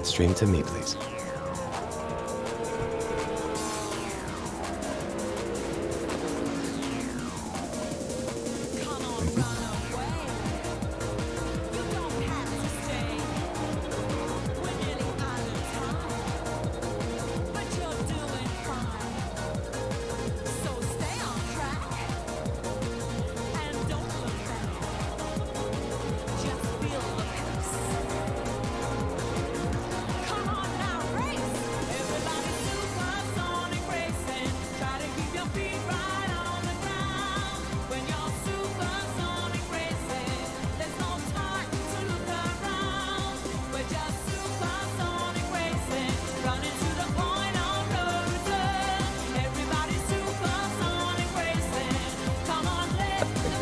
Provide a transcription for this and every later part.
Stream to me, please.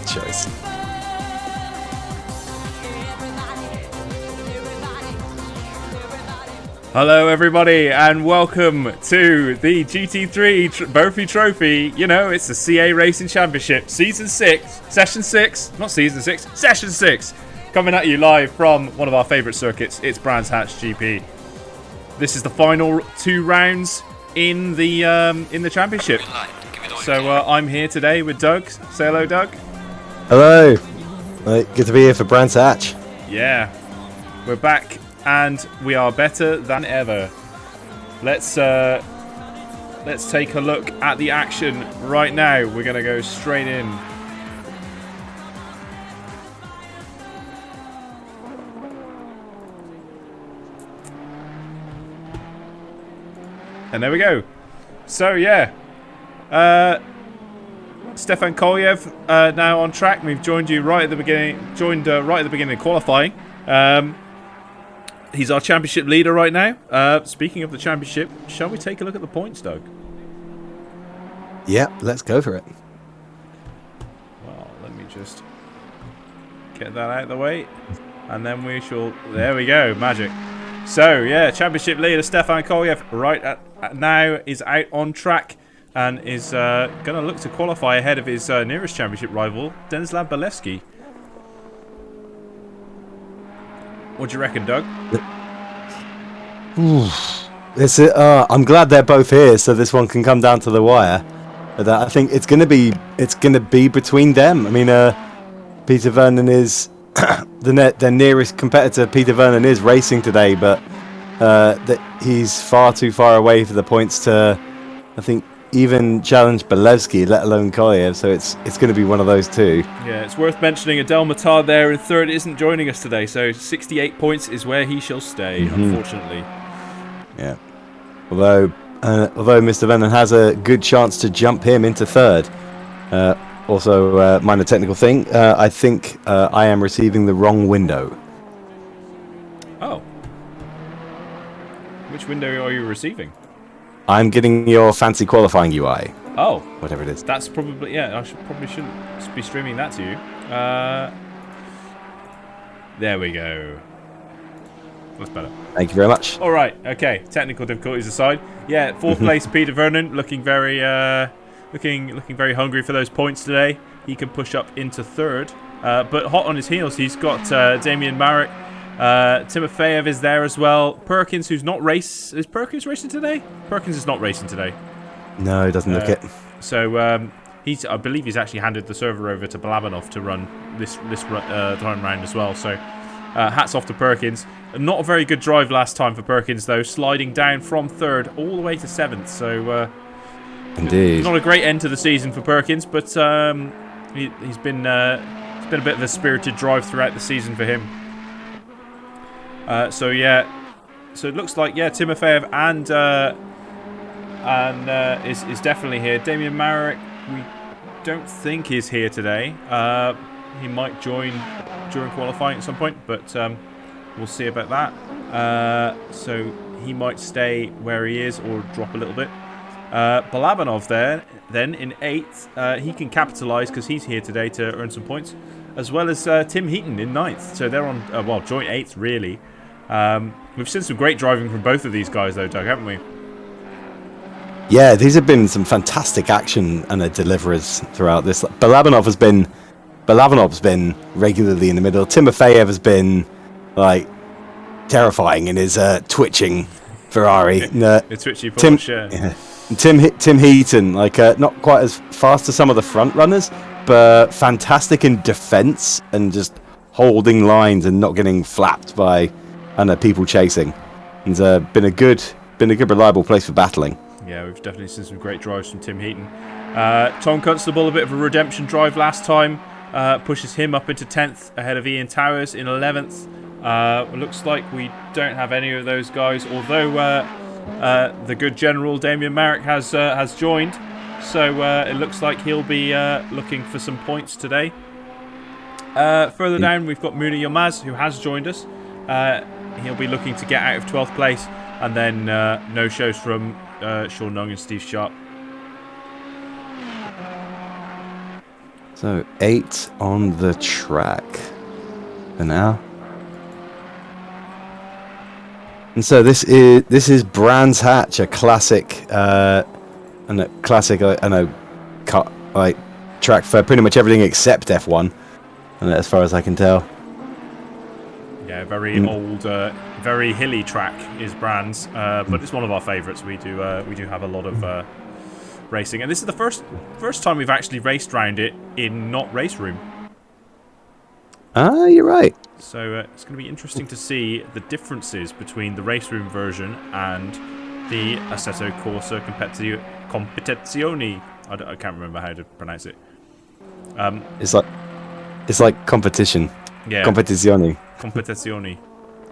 Choice. Hello everybody and welcome to the GT3 Brophy Trophy. You know, it's the CA Racing Championship Season 6, Session 6, not Season 6, Session 6. Coming at you live from one of our favourite circuits, it's Brands Hatch GP. This is the final 2 rounds in the championship. So I'm here today with Doug. Say hello, Doug. Hello. Good to be here for Brands Hatch. Yeah, we're back and we are better than ever. Let's take a look at the action right now. We're gonna go straight in. And there we go. So yeah, Stefan Collier now on track. We've joined you right at the beginning. Right at the beginning of qualifying. He's our championship leader right now. Speaking of the championship, shall we take a look at the points, Doug? Yeah, let's go for it. Well, let me just get that out of the way, and then we shall. There we go, magic. So yeah, championship leader Stefan Collier right at now is out on track. And is going to look to qualify ahead of his nearest championship rival, Baleski. What do you reckon, Doug? I'm glad they're both here, so this one can come down to the wire. But I think it's going to be between them. I mean, Peter Vernon is their nearest competitor. Peter Vernon is racing today, but he's far too far away for the points to, I think, even challenge Baleski, let alone Kolyev, so it's going to be one of those two. Yeah, it's worth mentioning Adel Matard there in third isn't joining us today, so 68 points is where he shall stay, unfortunately. Yeah. Although Mr. Vernon has a good chance to jump him into third. Also, minor technical thing, I think I am receiving the wrong window. Oh. Which window are you receiving? I'm getting your fancy qualifying UI. Oh, whatever it is. That's probably, yeah. I shouldn't be streaming that to you. There we go. That's better. Thank you very much. All right. Okay. Technical difficulties aside, yeah. Fourth place, Peter Vernon, looking very very hungry for those points today. He can push up into third, but hot on his heels, he's got Damian Marek. Timofeyev is there as well. Perkins, who's not is Perkins racing today? Perkins is not racing today. No, it doesn't look it. So I believe he's actually handed the server over to Balabanov to run this time round as well. So hats off to Perkins. Not a very good drive last time for Perkins though, sliding down from third all the way to seventh. So indeed, not a great end to the season for Perkins, but it's been a bit of a spirited drive throughout the season for him. So it looks like Timofeyev is definitely here. Damian Marek, we don't think is here today. He might join during qualifying at some point, but we'll see about that. So he might stay where he is or drop a little bit. Balabanov then in 8th. He can capitalise because he's here today to earn some points, as well as Tim Heaton in 9th. So they're on joint 8th really. We've seen some great driving from both of these guys though, Doug, haven't we? Yeah, these have been some fantastic action and deliverers throughout this. Balabanov's been regularly in the middle. Timofeyev has been like terrifying in his twitching Ferrari. The twitchy Porsche. Tim Heaton, like not quite as fast as some of the front runners, but fantastic in defence and just holding lines and not getting flapped by people chasing. And been a good reliable place for battling. Yeah, we've definitely seen some great drives from Tim Heaton. Tom Constable, a bit of a redemption drive last time, pushes him up into 10th ahead of Ian Towers in 11th. Looks like we don't have any of those guys, although the good General Damien Marek has joined, so it looks like he'll be looking for some points today. Further down, we've got Muna Yilmaz, who has joined us. He'll be looking to get out of 12th place, and then no shows from Sean Nung and Steve Sharp. So 8 on the track for now. And so this is Brands Hatch, a classic track for pretty much everything except F1, and as far as I can tell. Yeah, very old, very hilly track is Brands, but it's one of our favourites. We do have a lot of racing, and this is the first time we've actually raced round it in not race room. Ah, you're right. So it's going to be interesting to see the differences between the race room version and the Assetto Corsa Competizione. I can't remember how to pronounce it. It's like competition. Yeah. Competizione.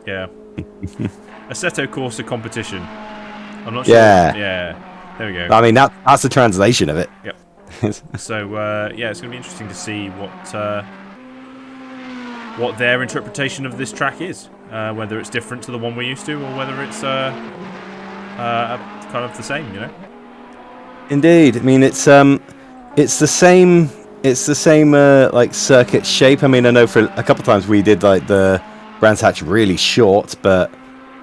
Yeah. Assetto Corsa competition. I'm not sure. Yeah. Yeah. There we go. I mean that's the translation of it. Yep. So yeah, it's going to be interesting to see what their interpretation of this track is. Whether it's different to the one we're used to, or whether it's kind of the same. You know. Indeed. I mean it's the same. It's the same like circuit shape. I mean, I know for a couple of times we did like the Brands Hatch really short, but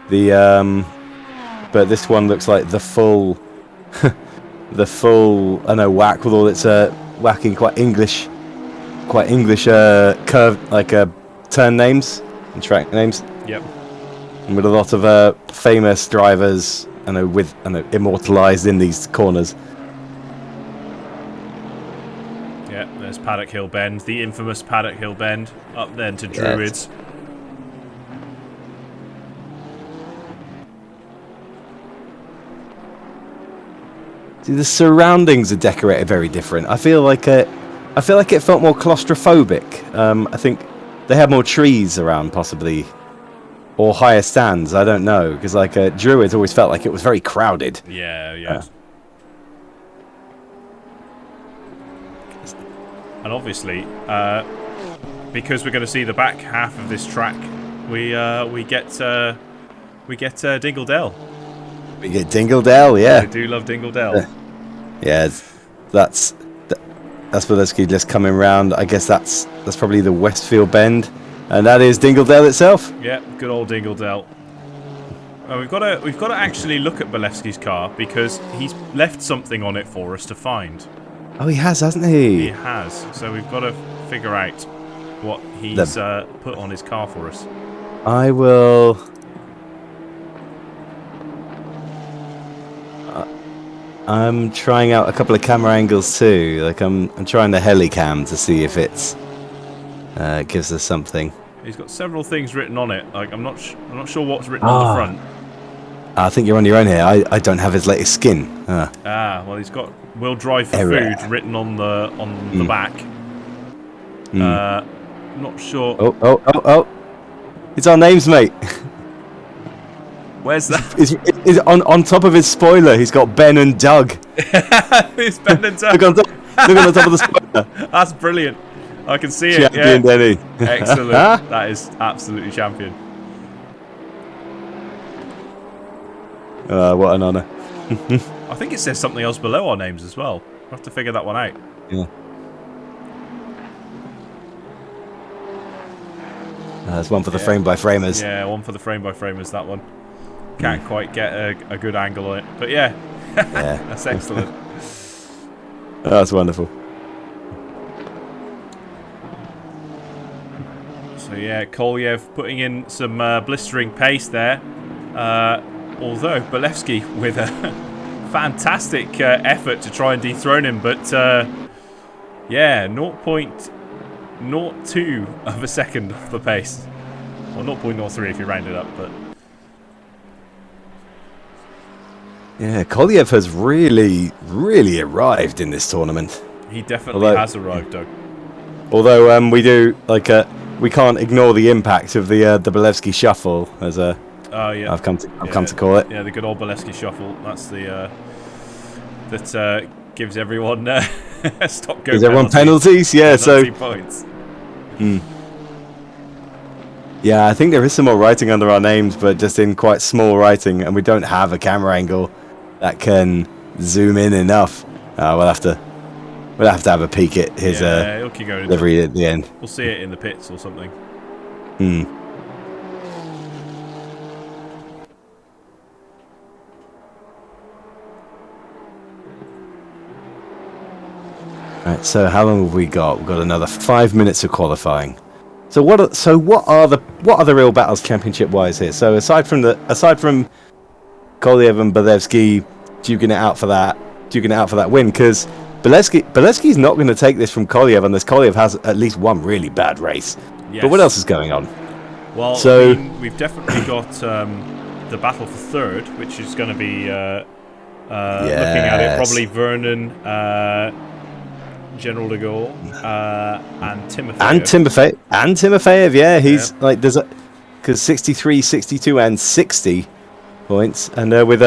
this one looks like the full whack with all its whacking quite English curve like turn names and track names. Yep. And with a lot of famous drivers, immortalised in these corners. Yeah, there's Paddock Hill Bend, the infamous Paddock Hill Bend, up then to Druids. See, the surroundings are decorated very different. I feel like it felt more claustrophobic. I think they had more trees around, possibly, or higher stands. I don't know, because like Druids always felt like it was very crowded. Yeah. And obviously, because we're going to see the back half of this track, we get Dingle Dell. We get Dingle Dell, yeah. I do love Dingle Dell. Yeah, that's Baleski just coming round. I guess that's probably the Westfield Bend, and that is Dingle Dell itself. Yeah, good old Dingle Dell. We've got to actually look at Baleski's car, because he's left something on it for us to find. Oh, he has, hasn't he? He has. So we've got to figure out what he's put on his car for us. I will. I'm trying out a couple of camera angles too. Like I'm trying the helicam to see if it's gives us something. He's got several things written on it. Like I'm not sure what's written on the front. I think you're on your own here. I don't have his latest skin. Well, he's got "Will drive for food" written on the back. Not sure. Oh! It's our names, mate. Where's that? Is on top of his spoiler? He's got Ben and Doug. It's Ben and Doug. Look on the top of the spoiler. That's brilliant. I can see it. Champion, Denny. Excellent. That is absolutely champion. What an honour. I think it says something else below our names as well. We'll have to figure that one out. Yeah. There's one for the frame-by-framers. Yeah, one for the frame-by-framers, that one. Can't quite get a good angle on it. But yeah, that's excellent. That's wonderful. So yeah, Kolyev putting in some blistering pace there. Although Baleski with a fantastic effort to try and dethrone him, but yeah, 0.02 of a second off the pace. Well, 0.03 if you round it up, but... Yeah, Kolyev has really, really arrived in this tournament. He definitely has arrived, Doug. Although we can't ignore the impact of the Baleski shuffle, as yeah. I've come to call it. Yeah, the good old Baleski shuffle. That's the that gives everyone stop go. Gives everyone penalties. Yeah, penalty points. Yeah, I think there is some more writing under our names, but just in quite small writing, and we don't have a camera angle that can zoom in enough. We'll have to have a peek at his delivery at the end. We'll see it in the pits or something. Right, so how long have we got? We've got another 5 minutes of qualifying. So what are the real battles championship wise here? So aside from Kolyev and Baleski duking it out for that win, because Baleski's not going to take this from Kolyev unless Kolyev has at least one really bad race. Yes. But what else is going on? Well, so we've definitely got the battle for third, which is going to be looking at it, probably Vernon, General de Gaulle, and Timofeyev. And Timofeyev, yeah, he's like because 63, 62, and 60 points, and with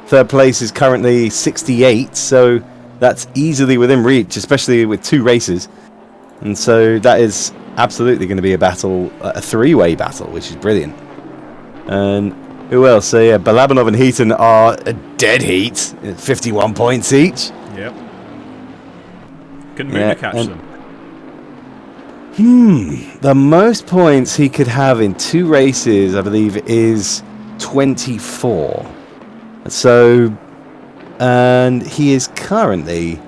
third place is currently 68, so that's easily within reach, especially with 2 races, and so that is absolutely going to be a battle, a 3-way battle, which is brilliant. And who else? So yeah, Balabanov and Heaton are a dead heat, 51 points each. Yep. Couldn't really catch them. The most points he could have in 2 races, I believe, is 24. So, and he is currently...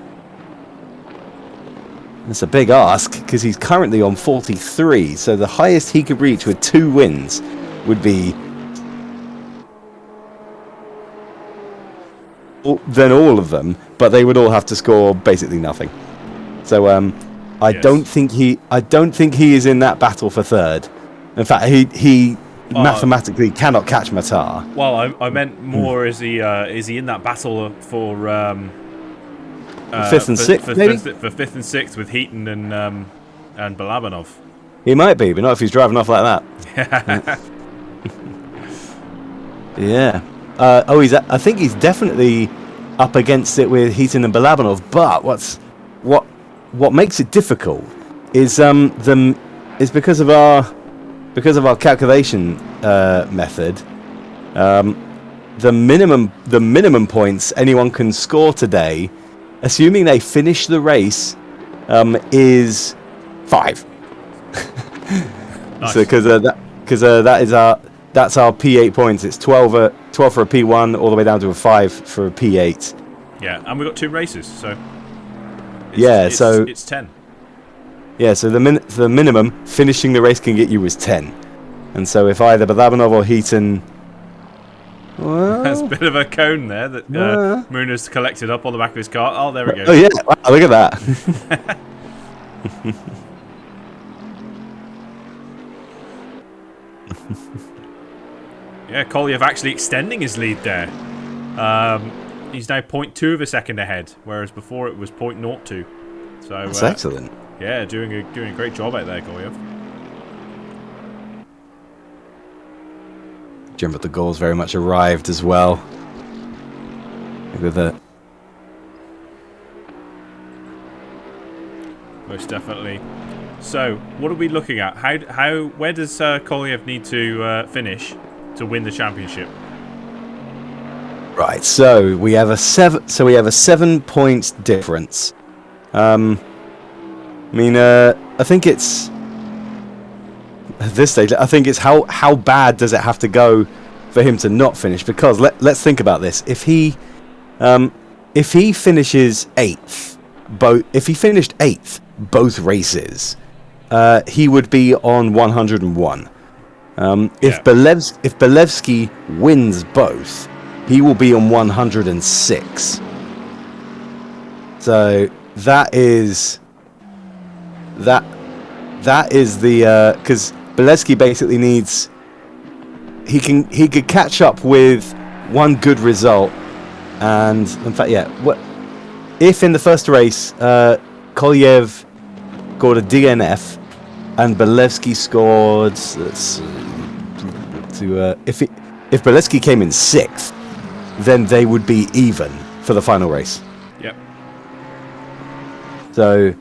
It's a big ask, because he's currently on 43. So the highest he could reach with 2 wins would be... than all of them, but they would all have to score basically nothing. So I don't think he is in that battle for third. In fact, he mathematically cannot catch Matar. Well, I meant more is he in that battle for 5th and 6th, maybe? For 5th and 6th with Heaton and Balabanov. He might be, but not if he's driving off like that. Yeah. I think he's definitely up against it with Heaton and Balabanov. But what makes it difficult is because of our calculation method. The minimum points anyone can score today, assuming they finish the race, is 5. Nice. So that's our P8 points. It's 12 for a P1 all the way down to a 5 for a P8. Yeah, and we've got 2 races, so it's 10. Yeah, so the minimum finishing the race can get you is 10. And so if either Balabanov or Heaton... Well, there's a bit of a cone there that Muna's collected up on the back of his car. Oh, there we go. Oh, yeah. Wow, look at that. Yeah, Kolyev actually extending his lead there. He's now 0.2 of a second ahead, whereas before it was 0.02. So that's excellent. Yeah, doing a great job out there, Kolyev. General de Gaulle's very much arrived as well. Look at that. Most definitely. So, what are we looking at? Where does Kolyev need to finish to win the championship? Right. So we have a 7 points difference. I think it's at this stage. I think it's how bad does it have to go for him to not finish? Because let's think about this. If he finishes 8th, if he finished 8th both races, he would be on 101. If Yeah. Baleski wins both, he will be on 106. So that is the because Baleski basically needs he could catch up with one good result, and in fact, if in the first race Kolyev scored a DNF and Baleski scored if Baleski came in 6th, then they would be even for the final race. Yep. So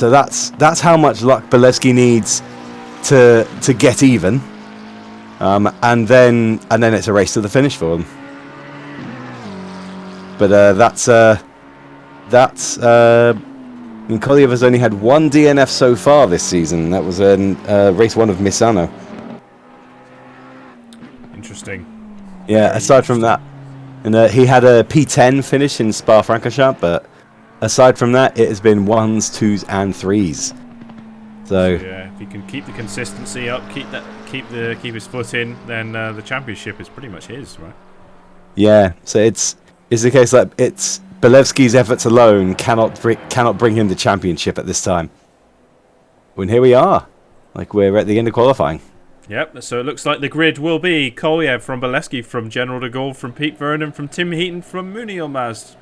that's how much luck Baleski needs to get even, and then it's a race to the finish for them. But Kolyev has only had one DNF so far this season. That was in race 1 of Misano. Interesting. Yeah. Very Aside from that, and he had a P10 finish in Spa-Francorchamps, but aside from that, it has been 1s, 2s, and 3s. So yeah, if he can keep the consistency up, keep his foot in, then the championship is pretty much his, right? yeah, so it's the case that it's Baleski's efforts alone cannot bring him the championship at this time. When here we are, like we're at the end of qualifying. Yep, so it looks like the grid will be Kolyev from Baleski, from General de Gaulle, from Pete Vernon, from Tim Heaton, from Mouni Yilmaz,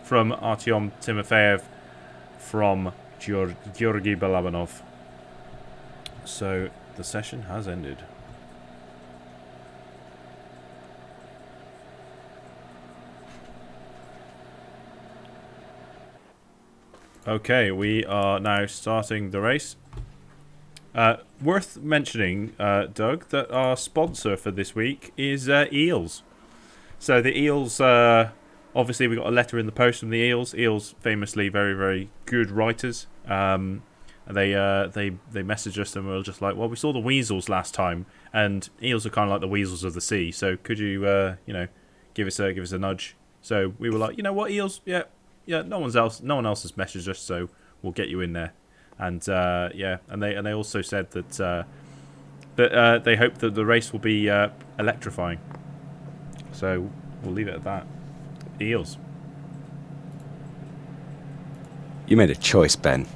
from Artyom Timofeyev, from Georgy Balabanov. So the session has ended. Okay, we are now starting the race. Worth mentioning, Doug, that our sponsor for this week is Eels. So the Eels, obviously we got a letter in the post from the Eels. Eels, famously very, very good writers. And they messaged us and we were just like, well, we saw the weasels last time, and eels are kind of like the weasels of the sea. So could you, give us a nudge? So we were like, you know what, eels, yeah. No one else has messaged us, so we'll get you in there. And and they also said that they hope that the race will be electrifying. So we'll leave it at that. Eels. You made a choice, Ben.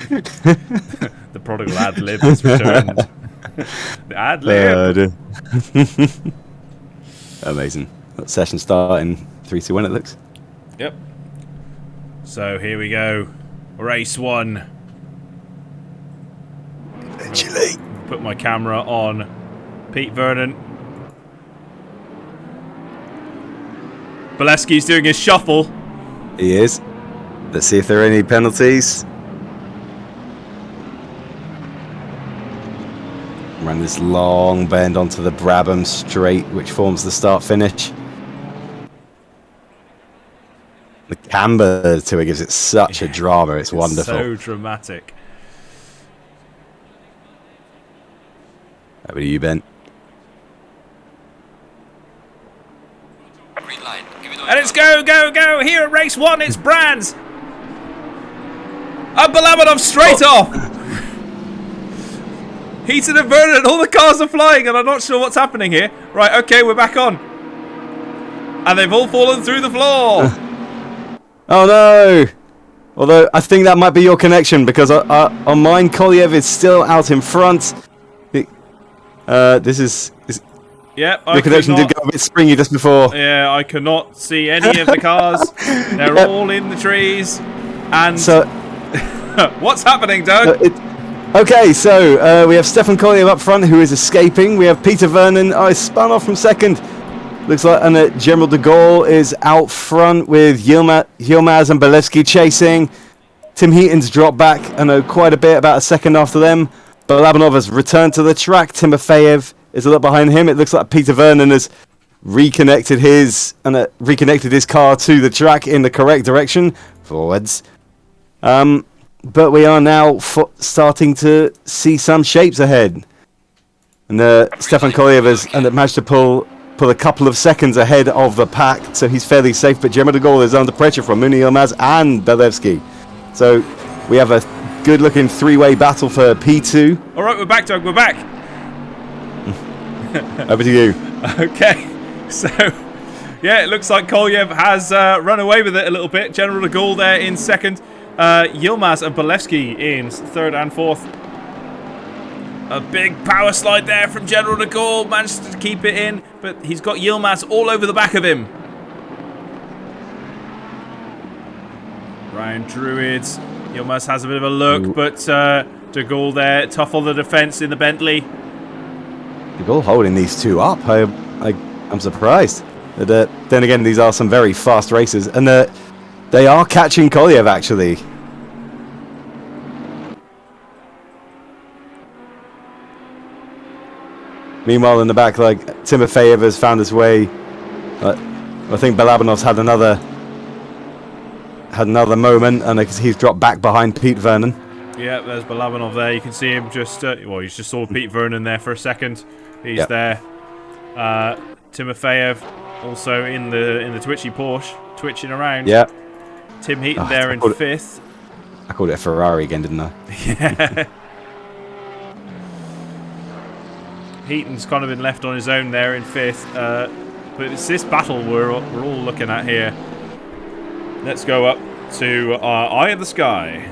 The prodigal ad lib has returned. The ad lib. Amazing. That session starting 3, 2, 1. It looks. Yep. So here we go. Race 1. Eventually. Put my camera on Pete Vernon. Baleski's doing his shuffle. He is. Let's see if there are any penalties. Run this long bend onto the Brabham straight, which forms the start-finish. The camber to it gives it such a drama. It's wonderful. So dramatic. Over to you, Ben. And it's go, go, go! Here at race 1, it's Brands! And Balabanov straight off! Heaton and Vernon, all the cars are flying, and I'm not sure what's happening here. Right, okay, we're back on. And they've all fallen through the floor. Oh no! Although I think that might be your connection, because on mine, Kolyev is still out in front. This is Yep, your connection did go a bit springy just before. Yeah, I cannot see any of the cars. They're all in the trees. And so, what's happening, Doug? Okay, so we have Stefan Collier up front, who is escaping. We have Peter Vernon. Oh, spun off from second. Looks like General de Gaulle is out front with Yilmaz and Baleski chasing. Tim Heaton's dropped back, quite a bit, about a second after them. Balabanov has returned to the track. Timofeyev is a little behind him. It looks like Peter Vernon has reconnected his car to the track in the correct direction, forwards. But we are now starting to see some shapes ahead, and Stefan Collier has managed to pull a couple of seconds ahead of the pack, so he's fairly safe. But General de Gaulle is under pressure from Mouni Yilmaz and Baleski. So We have a good-looking three-way battle for P2. All right, we're back, Doug. We're back. Over to you. Okay, so yeah, it looks like Kolyev has run away with it a little bit. General de Gaulle there in second. Yilmaz and Baleski in third and fourth. A big power slide there from General de Gaulle. Managed to keep it in, but he's got Yilmaz all over the back of him. Ryan Druids. Yilmaz has a bit of a look, but de Gaulle there, tough on the defence in the Bentley. De Gaulle holding these two up. I'm surprised. But, then again, these are some very fast races, and they are catching Kolyev actually. Meanwhile, in the back, like Timofeyev has found his way. I think Balabanov's had another moment, and he's dropped back behind Pete Vernon. Yeah, there's Balabanov there. You can see him just. Well, he's just saw Pete Vernon there for a second. He's there. Timofeyev also in the twitchy Porsche, twitching around. Yeah. Tim Heaton there in fifth. I called it a Ferrari again, didn't I? Yeah. Heaton's kind of been left on his own there in fifth. But it's this battle we're all looking at here. Let's go up to Eye of the Sky.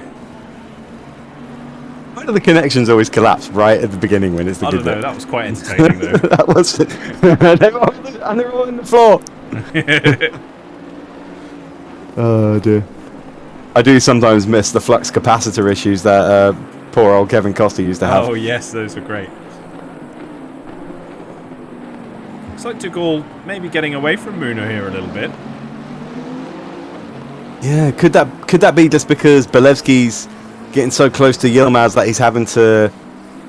Why do the connections always collapse right at the beginning when it's the good bit? That was quite entertaining though. That was. And they're all on the floor. Oh dear. I do sometimes miss the flux capacitor issues that poor old Kevin Costa used to have. Oh yes, those were great. Looks like de Gaulle maybe getting away from Muno here a little bit. Yeah, could that be just because Balevski's getting so close to Yilmaz that he's having to,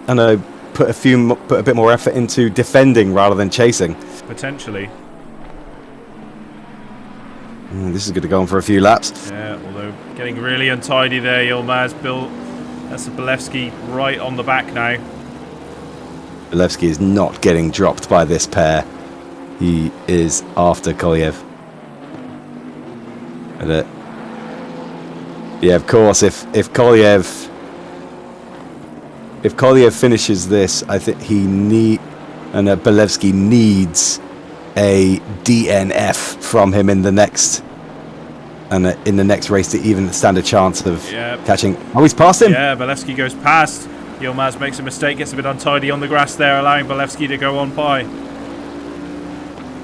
I don't know, put a bit more effort into defending rather than chasing? Potentially. This is going to go on for a few laps. Yeah, although getting really untidy there, Yilmaz. That's a Baleski right on the back now. Baleski is not getting dropped by this pair. He is after Kolyev. And yeah, of course, if Kolyev finishes this, I think Balevski needs a DNF from him in the next race to even stand a chance of catching. Oh, he's passed him. Yeah, Baleski goes past. Yilmaz makes a mistake, gets a bit untidy on the grass there, allowing Balevski to go on by.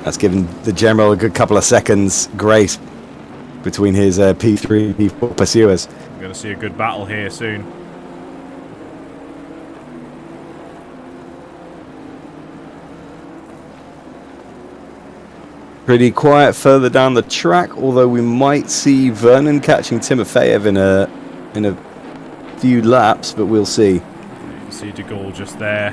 That's given the general a good couple of seconds grace between his P3 and P4 pursuers. We're going to see a good battle here soon. Pretty quiet further down the track, although we might see Vernon catching Timofeyev in a few laps, but we'll see. You can see de Gaulle just there.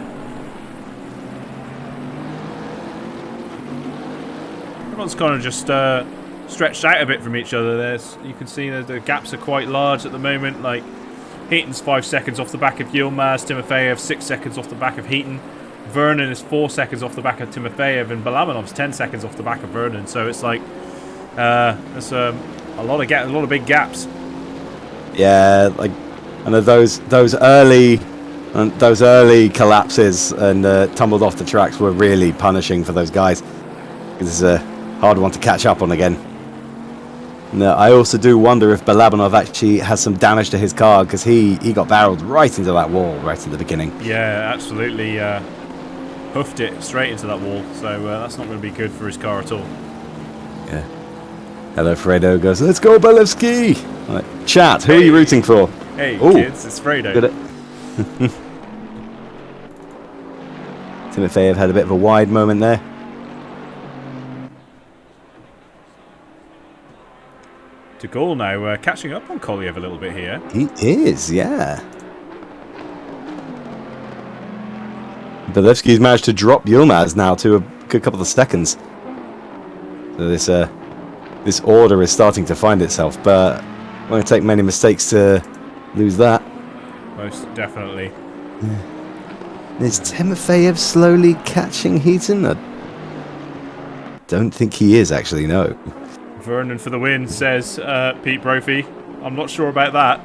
Everyone's kind of just stretched out a bit from each other. You can see that the gaps are quite large at the moment. Like Heaton's 5 seconds off the back of Yilmaz, Timofeyev 6 seconds off the back of Heaton. Vernon is 4 seconds off the back of Timofeyev, and Balabanov's 10 seconds off the back of Vernon. So it's like there's a lot of big gaps. Yeah, like I know those early collapses and tumbled off the tracks were really punishing for those guys. It's a hard one to catch up on again. No, I also do wonder if Balabanov actually has some damage to his car, because he got barreled right into that wall right at the beginning. Yeah, absolutely. Hoofed it straight into that wall, so that's not going to be good for his car at all. Yeah. Hello, Fredo goes, let's go, Baleski! Right. Chat, who are you rooting for? Hey, kids, it's Fredo. Timofeyev had a bit of a wide moment there. De Gaulle now catching up on Kolyev a little bit here. He is, yeah. Balevski's managed to drop Yilmaz now to a good couple of seconds. So this order is starting to find itself, but it won't take many mistakes to lose that. Most definitely. Yeah. Is Timofeyev slowly catching Heaton? I don't think he is, actually, no. Vernon for the win, says Pete Brophy. I'm not sure about that.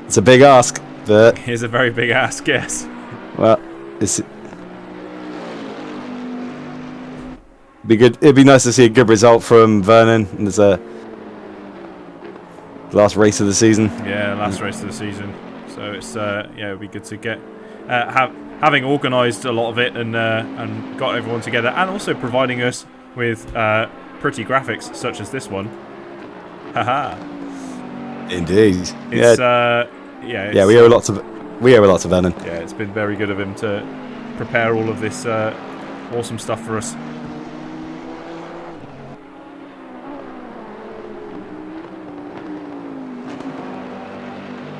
It's a big ask, but Here's a very big ask, yes. well, it's be good. It'd be nice to see a good result from Vernon. And there's a last race of the season. Yeah, last race of the season. So it's it'd be good to get having organised a lot of it and got everyone together, and also providing us with pretty graphics such as this one. Haha. Indeed. It's, we owe lots of Vernon. Yeah, it's been very good of him to prepare all of this awesome stuff for us.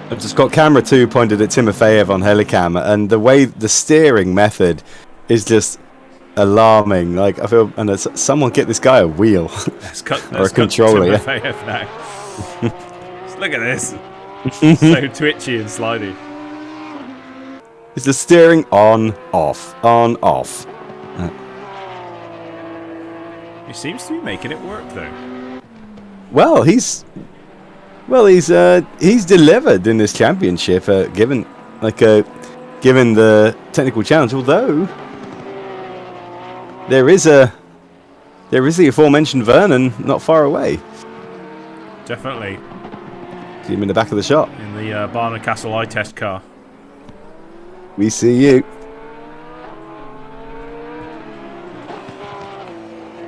I've just got camera 2 pointed at Timofeyev on Helicam, and the way the steering method is just alarming. Like, I feel, and someone get this guy a wheel or a controller. Timofeyev now. Just look at this. So twitchy and slidey. It's the steering on, off, on, off. He seems to be making it work though. Well, he's delivered in this championship, given the technical challenge. Although there is the aforementioned Vernon not far away. Definitely. See him in the back of the shot. In the Barnard Castle eye test car. We see you.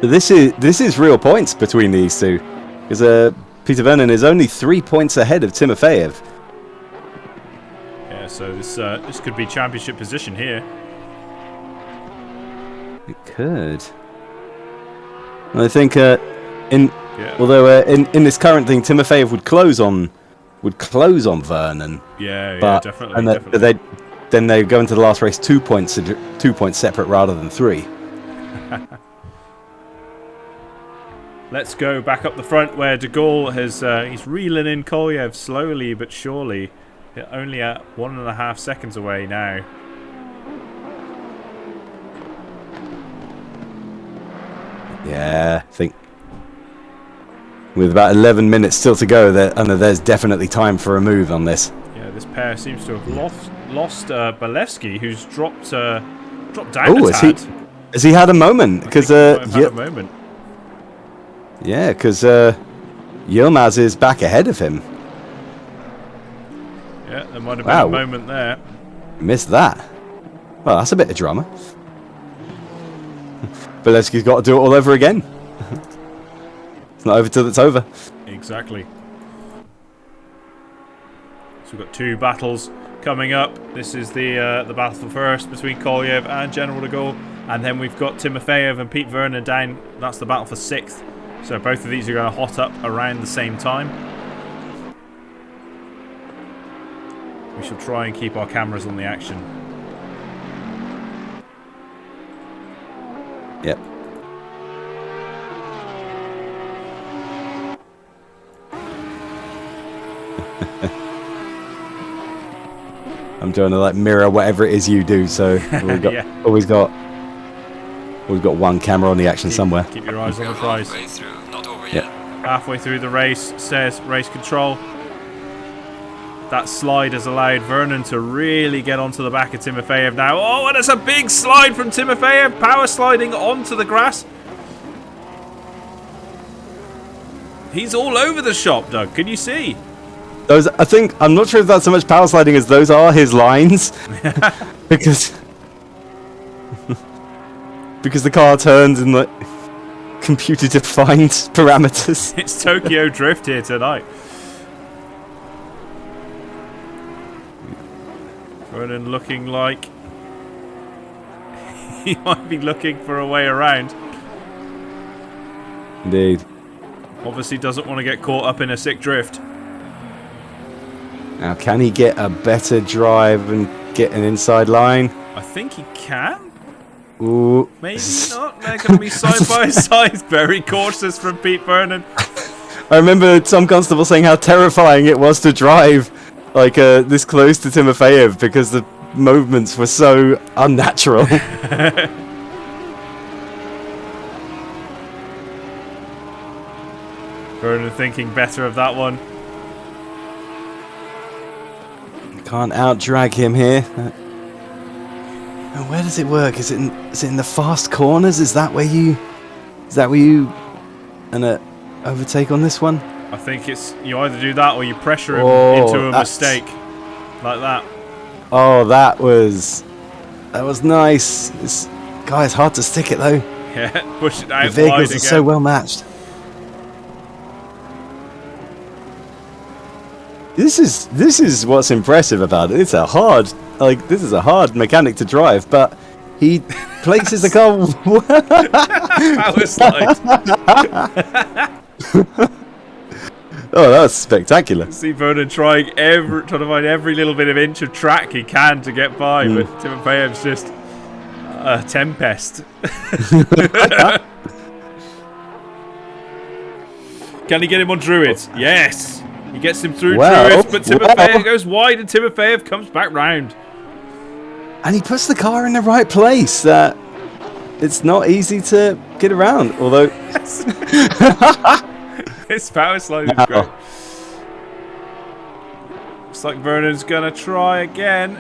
This is real points between these two, because Peter Vernon is only 3 points ahead of Timofeyev. Yeah, so this could be championship position here. It could. I think although in this current thing, Timofeyev would close on Vernon. Yeah, definitely. Then they go into the last race 2 points separate rather than 3. Let's go back up the front where De Gaulle has he's reeling in Kolyev slowly but surely. Only at 1.5 seconds away now. Yeah, I think with about 11 minutes still to go, there's definitely time for a move on this. Yeah, this pair seems to have lost Baleski, who's dropped down a tad. Has he had a moment? Because had a moment. Yeah, because Yilmaz is back ahead of him. Yeah, there might have been a moment there. Missed that. Well, that's a bit of drama. Baleski's got to do it all over again. It's not over till it's over. Exactly. So we've got 2 battles coming up. This is the battle for first between Kolyev and General de Gaulle, and then we've got Timofeyev and Pete Vernon down. That's the battle for 6th. So both of these are going to hot up around the same time. We shall try and keep our cameras on the action. Yep. I'm trying to mirror whatever it is you do, so we've got, always got one camera on the action somewhere. Keep your eyes on the prize. Yep. Halfway through the race, says race control. That slide has allowed Vernon to really get onto the back of Timofeyev now. Oh, and it's a big slide from Timofeyev, power sliding onto the grass. He's all over the shop, Doug. Can you see? I'm not sure if that's so much power sliding as those are his lines. because the car turns in computer defined parameters. It's Tokyo Drift here tonight. Vernon looking like he might be looking for a way around. Indeed. Obviously doesn't want to get caught up in a sick drift. Now, can he get a better drive and get an inside line? I think he can. Ooh. Maybe not. They're going to be side by side. Very cautious from Pete Vernon. I remember some constable saying how terrifying it was to drive this close to Timofeyev because the movements were so unnatural. Vernon thinking better of that one. Can't out-drag him here. And where does it work? Is it in the fast corners? Is that where you overtake on this one? I think it's you either do that or you pressure him into a mistake like that. Oh, that was nice. This guy's hard to stick it though. Yeah, push it out the vehicles wide are again. so well matched. This is what's impressive about it. This is a hard mechanic to drive, but he places the car. Power slide. Oh, that was spectacular. See Vernon trying to find every little bit of inch of track he can to get by, but Timofeyev's just a tempest. Can he get him on Druids? Yes! He gets him through Druids, but Timofeyev goes wide and Timofeyev comes back round. And he puts the car in the right place. It's not easy to get around, although... This power slide is great. Looks like Vernon's going to try again.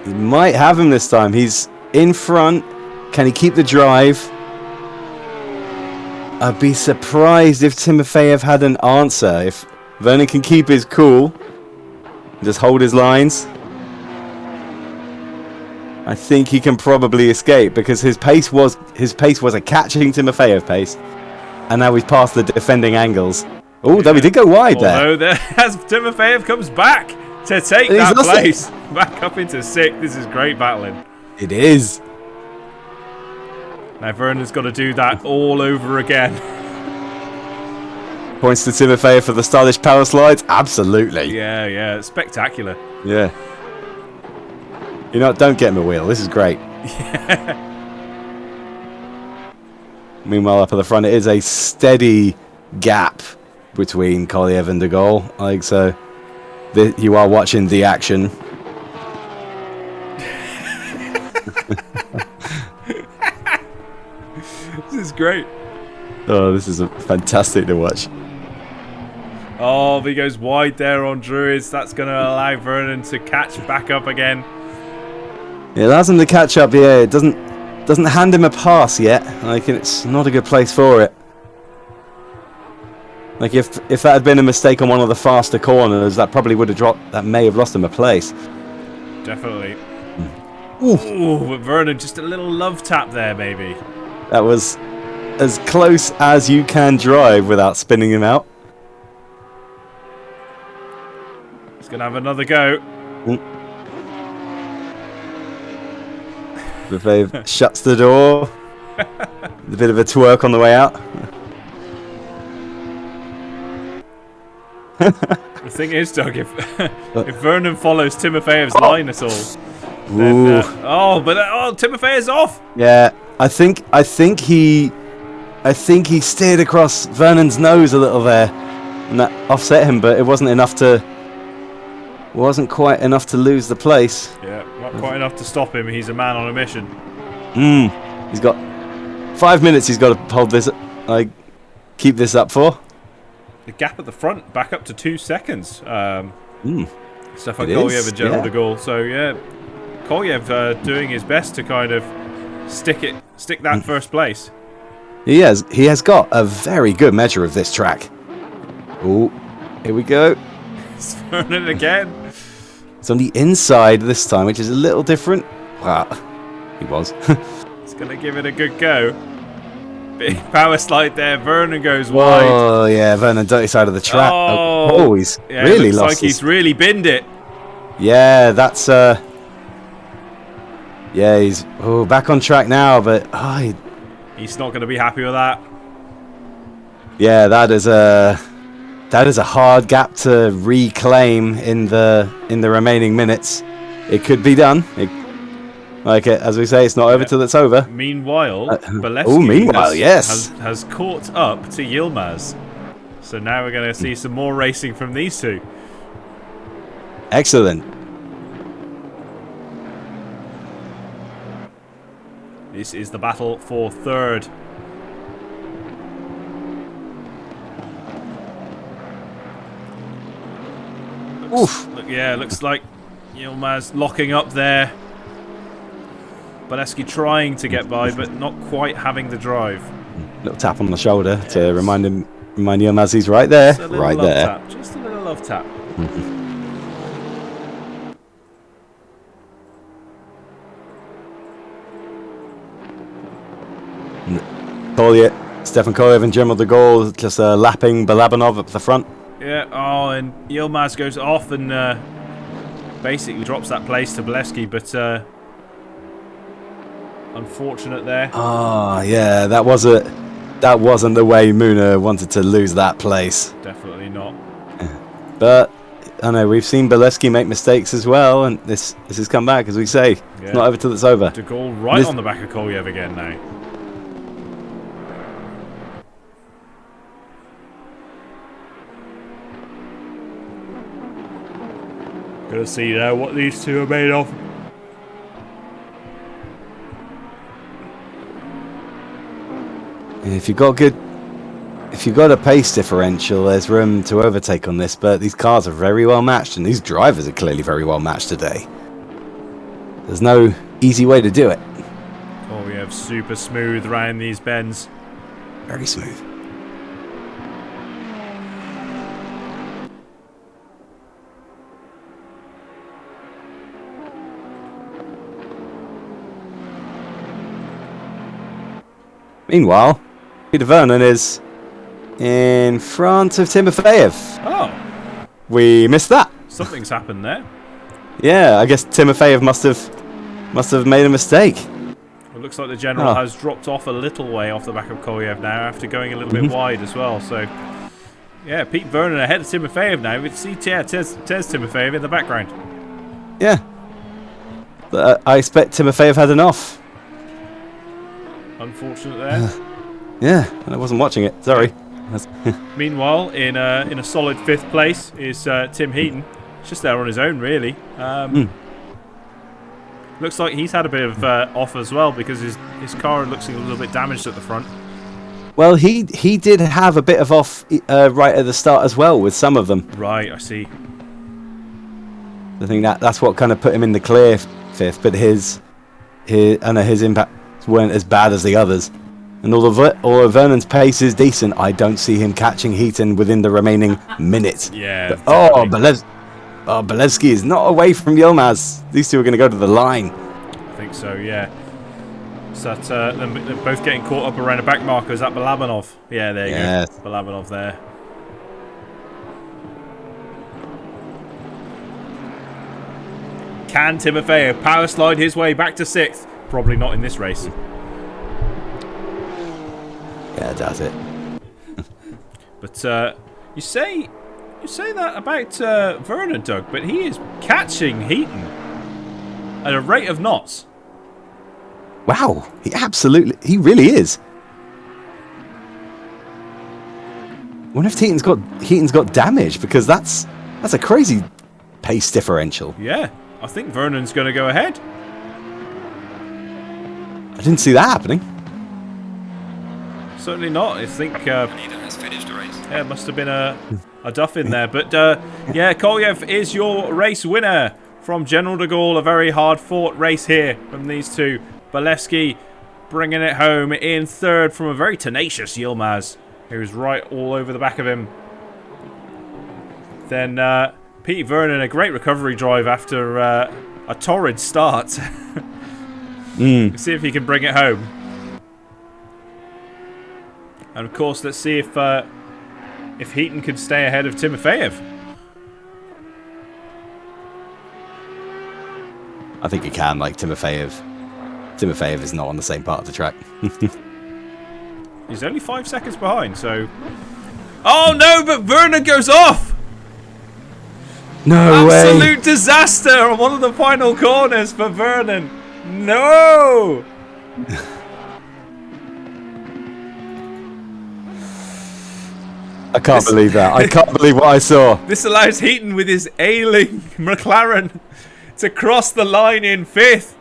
He might have him this time. He's in front. Can he keep the drive? I'd be surprised if Timofeyev had an answer. If Vernon can keep his cool, just hold his lines, I think he can probably escape because his pace was a catching Timofeyev pace, and now he's past the defending angles. Oh, though he did go wide there. Although as Timofeyev comes back to take that place back up into 6th. This is great battling. It is. Now Vernon's got to do that all over again. Points to Timofeyev for the stylish power slides. Absolutely. Yeah, spectacular. Yeah. You know what? Don't get him a wheel. This is great. Yeah. Meanwhile, up at the front, it is a steady gap between Kolyev and de Gaulle. So you are watching the action. This is great. Oh, this is fantastic to watch. Oh, he goes wide there on Druids. That's going to allow Vernon to catch back up again. It allows him to catch up. Yeah, it doesn't hand him a pass yet. Like, it's not a good place for it. Like, if that had been a mistake on one of the faster corners, that probably would have dropped. That may have lost him a place. Definitely. Ooh, but Vernon, just a little love tap there, maybe. That was as close as you can drive without spinning him out. He's going to have another go. Brophy shuts the door. A bit of a twerk on the way out. The thing is, Doug, if Vernon follows Timofeyev's line at all, then, Timofeyev's off. Yeah, I think he steered across Vernon's nose a little there, and that offset him, but it wasn't quite enough to lose the place. Yeah, not quite enough to stop him. He's a man on a mission. He's got 5 minutes. He's got to hold this, keep this up for. The gap at the front back up to 2 seconds. Stefan Collier and General de Gaulle. So yeah, Kolyev doing his best to kind of stick that first place. He has got a very good measure of this track. Oh, here we go. It's Vernon again. It's on the inside this time, which is a little different. Wow, he was. He's going to give it a good go. Big power slide there. Vernon goes wide. Oh, yeah, Vernon, dirty side of the track. He's really looks lost like he's really binned it. Yeah, that's... Yeah, he's back on track now, but... He's not going to be happy with that. Yeah, that is a hard gap to reclaim in the remaining minutes. It could be done. As we say, it's not over till it's over. Meanwhile, Baleski has caught up to Yilmaz. So now we're going to see some more racing from these two. Excellent. This is the battle for third. looks like Yilmaz locking up there. Baleski trying to get by, but not quite having the drive. Little tap on the shoulder to remind Yilmaz he's right there. Just a little love tap. Just a little love tap. Collier, Stefan Collier and General de Gaulle just lapping Balabanov up the front. Yeah, and Yilmaz goes off and basically drops that place to Baleski, but unfortunate there. Yeah, that wasn't the way Muna wanted to lose that place. Definitely not. But I know we've seen Baleski make mistakes as well, and this has come back, as we say. Yeah. It's not over till it's over. De Gaulle right on the back of Kolyev again now. Gonna see now what these two are made of. If you've got a pace differential, there's room to overtake on this, but these cars are very well matched, and these drivers are clearly very well matched today. There's no easy way to do it. Oh, we have super smooth around these bends. Very smooth. Meanwhile, Peter Vernon is in front of Timofeyev. Oh. We missed that. Something's happened there. Yeah, I guess Timofeyev must have made a mistake. It looks like the General has dropped off a little way off the back of Kolyev now after going a little bit wide as well. So, yeah, Pete Vernon ahead of Timofeyev now. We see there's Timofeyev in the background. Yeah. But I expect Timofeyev had enough. Unfortunate there. Yeah, I wasn't watching it. Sorry. Meanwhile, in a solid 5th place is Tim Heaton. He's just there on his own, really. Looks like he's had a bit of off as well, because his car looks a little bit damaged at the front. Well, he did have a bit of off right at the start as well with some of them. Right, I see. I think that's what kind of put him in the clear 5th, but his impact weren't as bad as the others. And although Vernon's pace is decent, I don't see him catching Heaton within the remaining minute. Yeah. Baleski is not away from Yilmaz. These two are going to go to the line. I think so, yeah. So they're both getting caught up around the back marker. Is that Balabanov? Yeah, there you go. Balabanov there. Can Timofeyev power slide his way back to 6th? Probably not in this race. Yeah, does it. But you say that about Vernon, Doug, but he is catching Heaton at a rate of knots. Wow, he really is. Wonder if Heaton's got damage, because that's a crazy pace differential. Yeah, I think Vernon's going to go ahead. I didn't see that happening. Certainly not. I think has finished the race. Yeah, it must have been a duff in there. But yeah, Kolyev is your race winner from General de Gaulle. A very hard-fought race here from these two. Baleski bringing it home in 3rd from a very tenacious Yilmaz, who's right all over the back of him. Then Pete Vernon, a great recovery drive after a torrid start. See if he can bring it home. And of course, let's see if Heaton can stay ahead of Timofeyev. I think he can, like Timofeyev. Timofeyev is not on the same part of the track. He's only 5 seconds behind, so... Oh no, but Vernon goes off! No way! Absolute disaster on one of the final corners for Vernon. No! I can't believe that. I can't believe what I saw. This allows Heaton with his ailing McLaren to cross the line in 5th.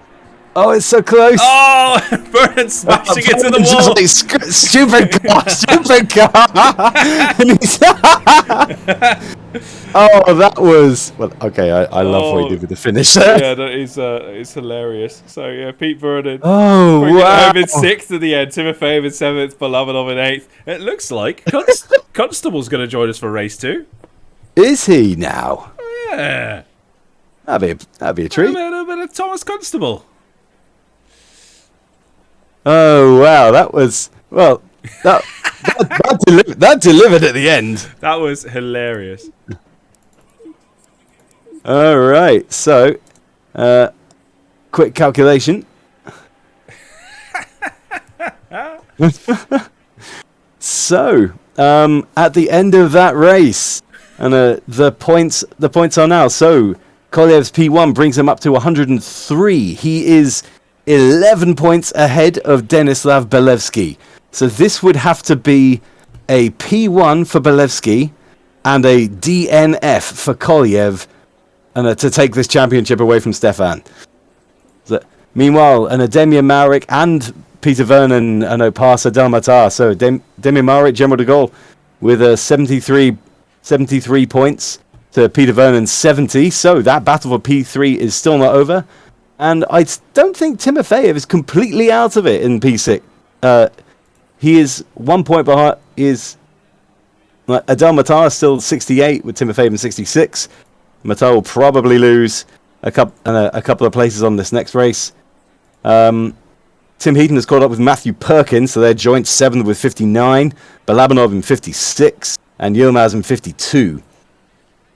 Oh, it's so close. Oh, Vernon smashing into the Just wall. like, stupid car, stupid car. And he's oh, that was... Well, okay, I love what he did with the finish there. Yeah, that is it's hilarious. So, yeah, Pete Vernon Oh, bringing it wow. home in 6th in the end. Timofeyev in 7th, Balabanov in 8th. It looks like Constable's going to join us for race 2. Is he now? Yeah. That'd be a treat. A little bit of Thomas Constable. Oh, wow, that was... Well, that delivered at the end. That was hilarious. All right, so quick calculation. So at the end of that race, and the points are now. So Kolyev's P1 brings him up to 103. He is 11 points ahead of Denislav Baleski. So this would have to be a P1 for Baleski and a DNF for Kolyev, and to take this championship away from Stefan. So, meanwhile, Demian Marek and Peter Vernon pass Adel Matar. So Demian Marek, General de Gaulle, with 73 points to Peter Vernon's 70. So that battle for P3 is still not over. And I don't think Timofeyev is completely out of it in P6. He is 1 point behind. Adel Matar is still 68 with Timofeyev in 66. Matar will probably lose a couple of places on this next race. Tim Heaton has caught up with Matthew Perkins, so they're joint 7th with 59. Balabanov in 56, and Yilmaz in 52.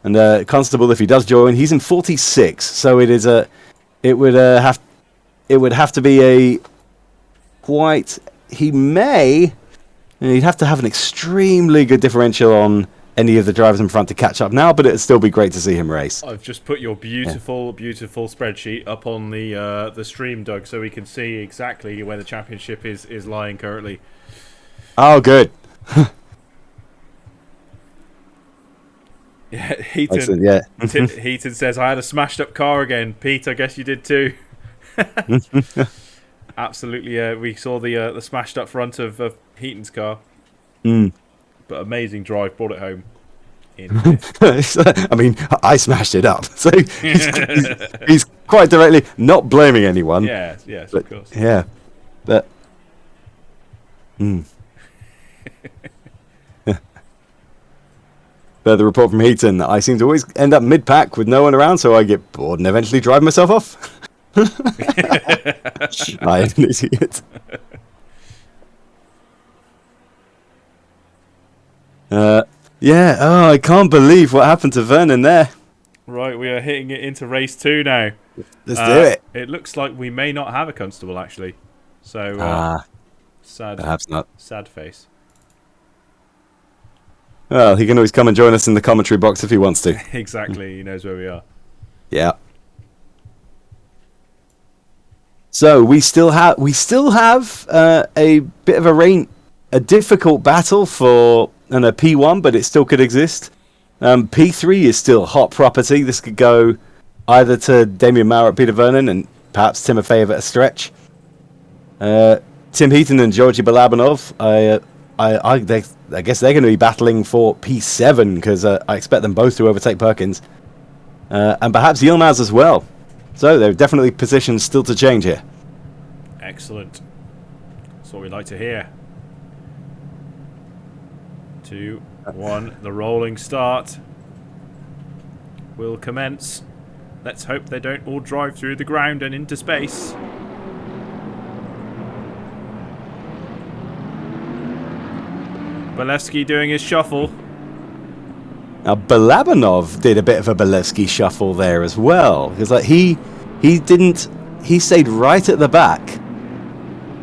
And Constable, if he does join, he's in 46. So it would have to be a quite. He'd have to have an extremely good differential on any of the drivers in front to catch up now, but it'd still be great to see him race. I've just put your beautiful spreadsheet up on the stream, Doug, so we can see exactly where the championship is lying currently. Oh, good. Yeah, Heaton. Excellent, yeah. Heaton says, I had a smashed up car again. Pete, I guess you did too. Absolutely, we saw the smashed up front of Heaton's car. But amazing drive, brought it home. I mean, I smashed it up. So he's quite directly not blaming anyone. Yes, but, of course. Yeah. But... Further report from Heaton. I seem to always end up mid-pack with no one around, so I get bored and eventually drive myself off. I am an idiot. Yeah, oh, I can't believe what happened to Vernon there. Right, we are hitting it into race 2 now. Let's do it. It looks like we may not have a Constable, actually. So, sad. Perhaps not. Sad face. Well, he can always come and join us in the commentary box if he wants to. Exactly, he knows where we are. Yeah. So we still have a bit of a difficult battle for a P1, but it still could exist. P3 is still hot property. This could go either to Demian Marek, Peter Vernon, and perhaps Timofeyev at a stretch. Tim Heaton and Georgi Balabanov, I guess they're going to be battling for P7 because I expect them both to overtake Perkins. And perhaps Yilmaz as well. So there are definitely positions still to change here. Excellent. That's what we like to hear. 2, 1, the rolling start will commence. Let's hope they don't all drive through the ground and into space. Baleski doing his shuffle. Now Balabanov did a bit of a Baleski shuffle there as well, because like he stayed right at the back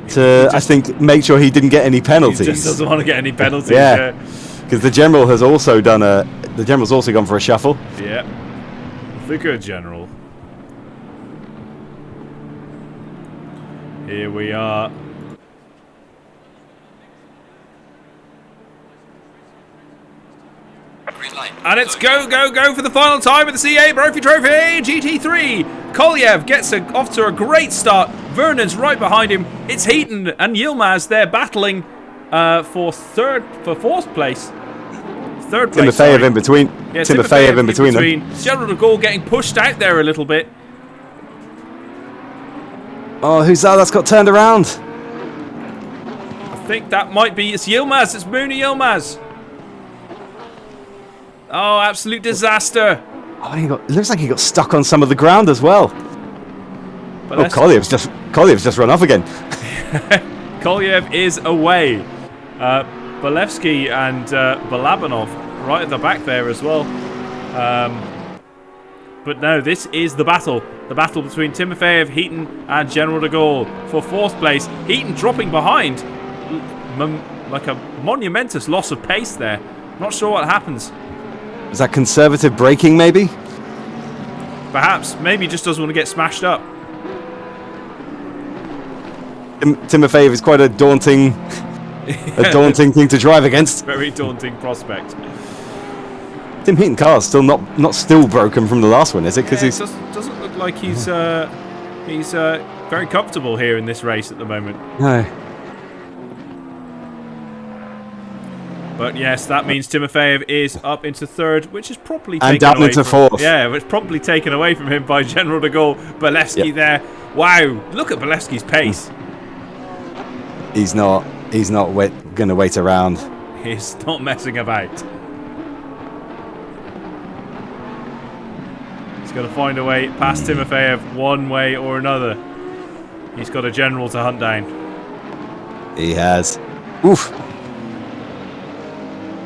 to I think make sure he didn't get any penalties. He just doesn't want to get any penalties. Yeah, because the general has also the general's also gone for a shuffle. Yeah, the good general. Here we are. And it's go for the final time at the CA Brophy Trophy GT3. Kolyev gets off to a great start. Vernon's right behind him. It's Heaton and Yilmaz. They're battling for fourth place. Third place. Timofeyev in between. Yeah, Timofeyev in between them. General de Gaulle getting pushed out there a little bit. Oh, who's that? That's got turned around. I think that might be. It's Yilmaz. It's Mooney Yilmaz. Oh, absolute disaster. Oh, it looks like he got stuck on some of the ground as well. But Kolyev's just run off again. Kolyev is away. Baleski and Balabanov right at the back there as well. But no, this is the battle. The battle between Timofeyev, Heaton and General de Gaulle for fourth place. Heaton dropping behind. Like a monumentous loss of pace there. Not sure what happens. Is that conservative braking maybe? Perhaps. Maybe he just doesn't want to get smashed up. Timofeyev is quite a daunting thing to drive against. Very daunting prospect. Tim Heaton car's still not still broken from the last one, is it? Because it doesn't look like he's very comfortable here in this race at the moment. No. But yes, that means Timofeyev is up into third, which is probably and taken down away into from, fourth. Yeah, it's probably taken away from him by General de Gaulle. Baleski there. Wow, look at Baleski's pace. He's not going to wait around. He's not messing about. He's got to find a way past Timofeyev one way or another. He's got a general to hunt down. He has. Oof.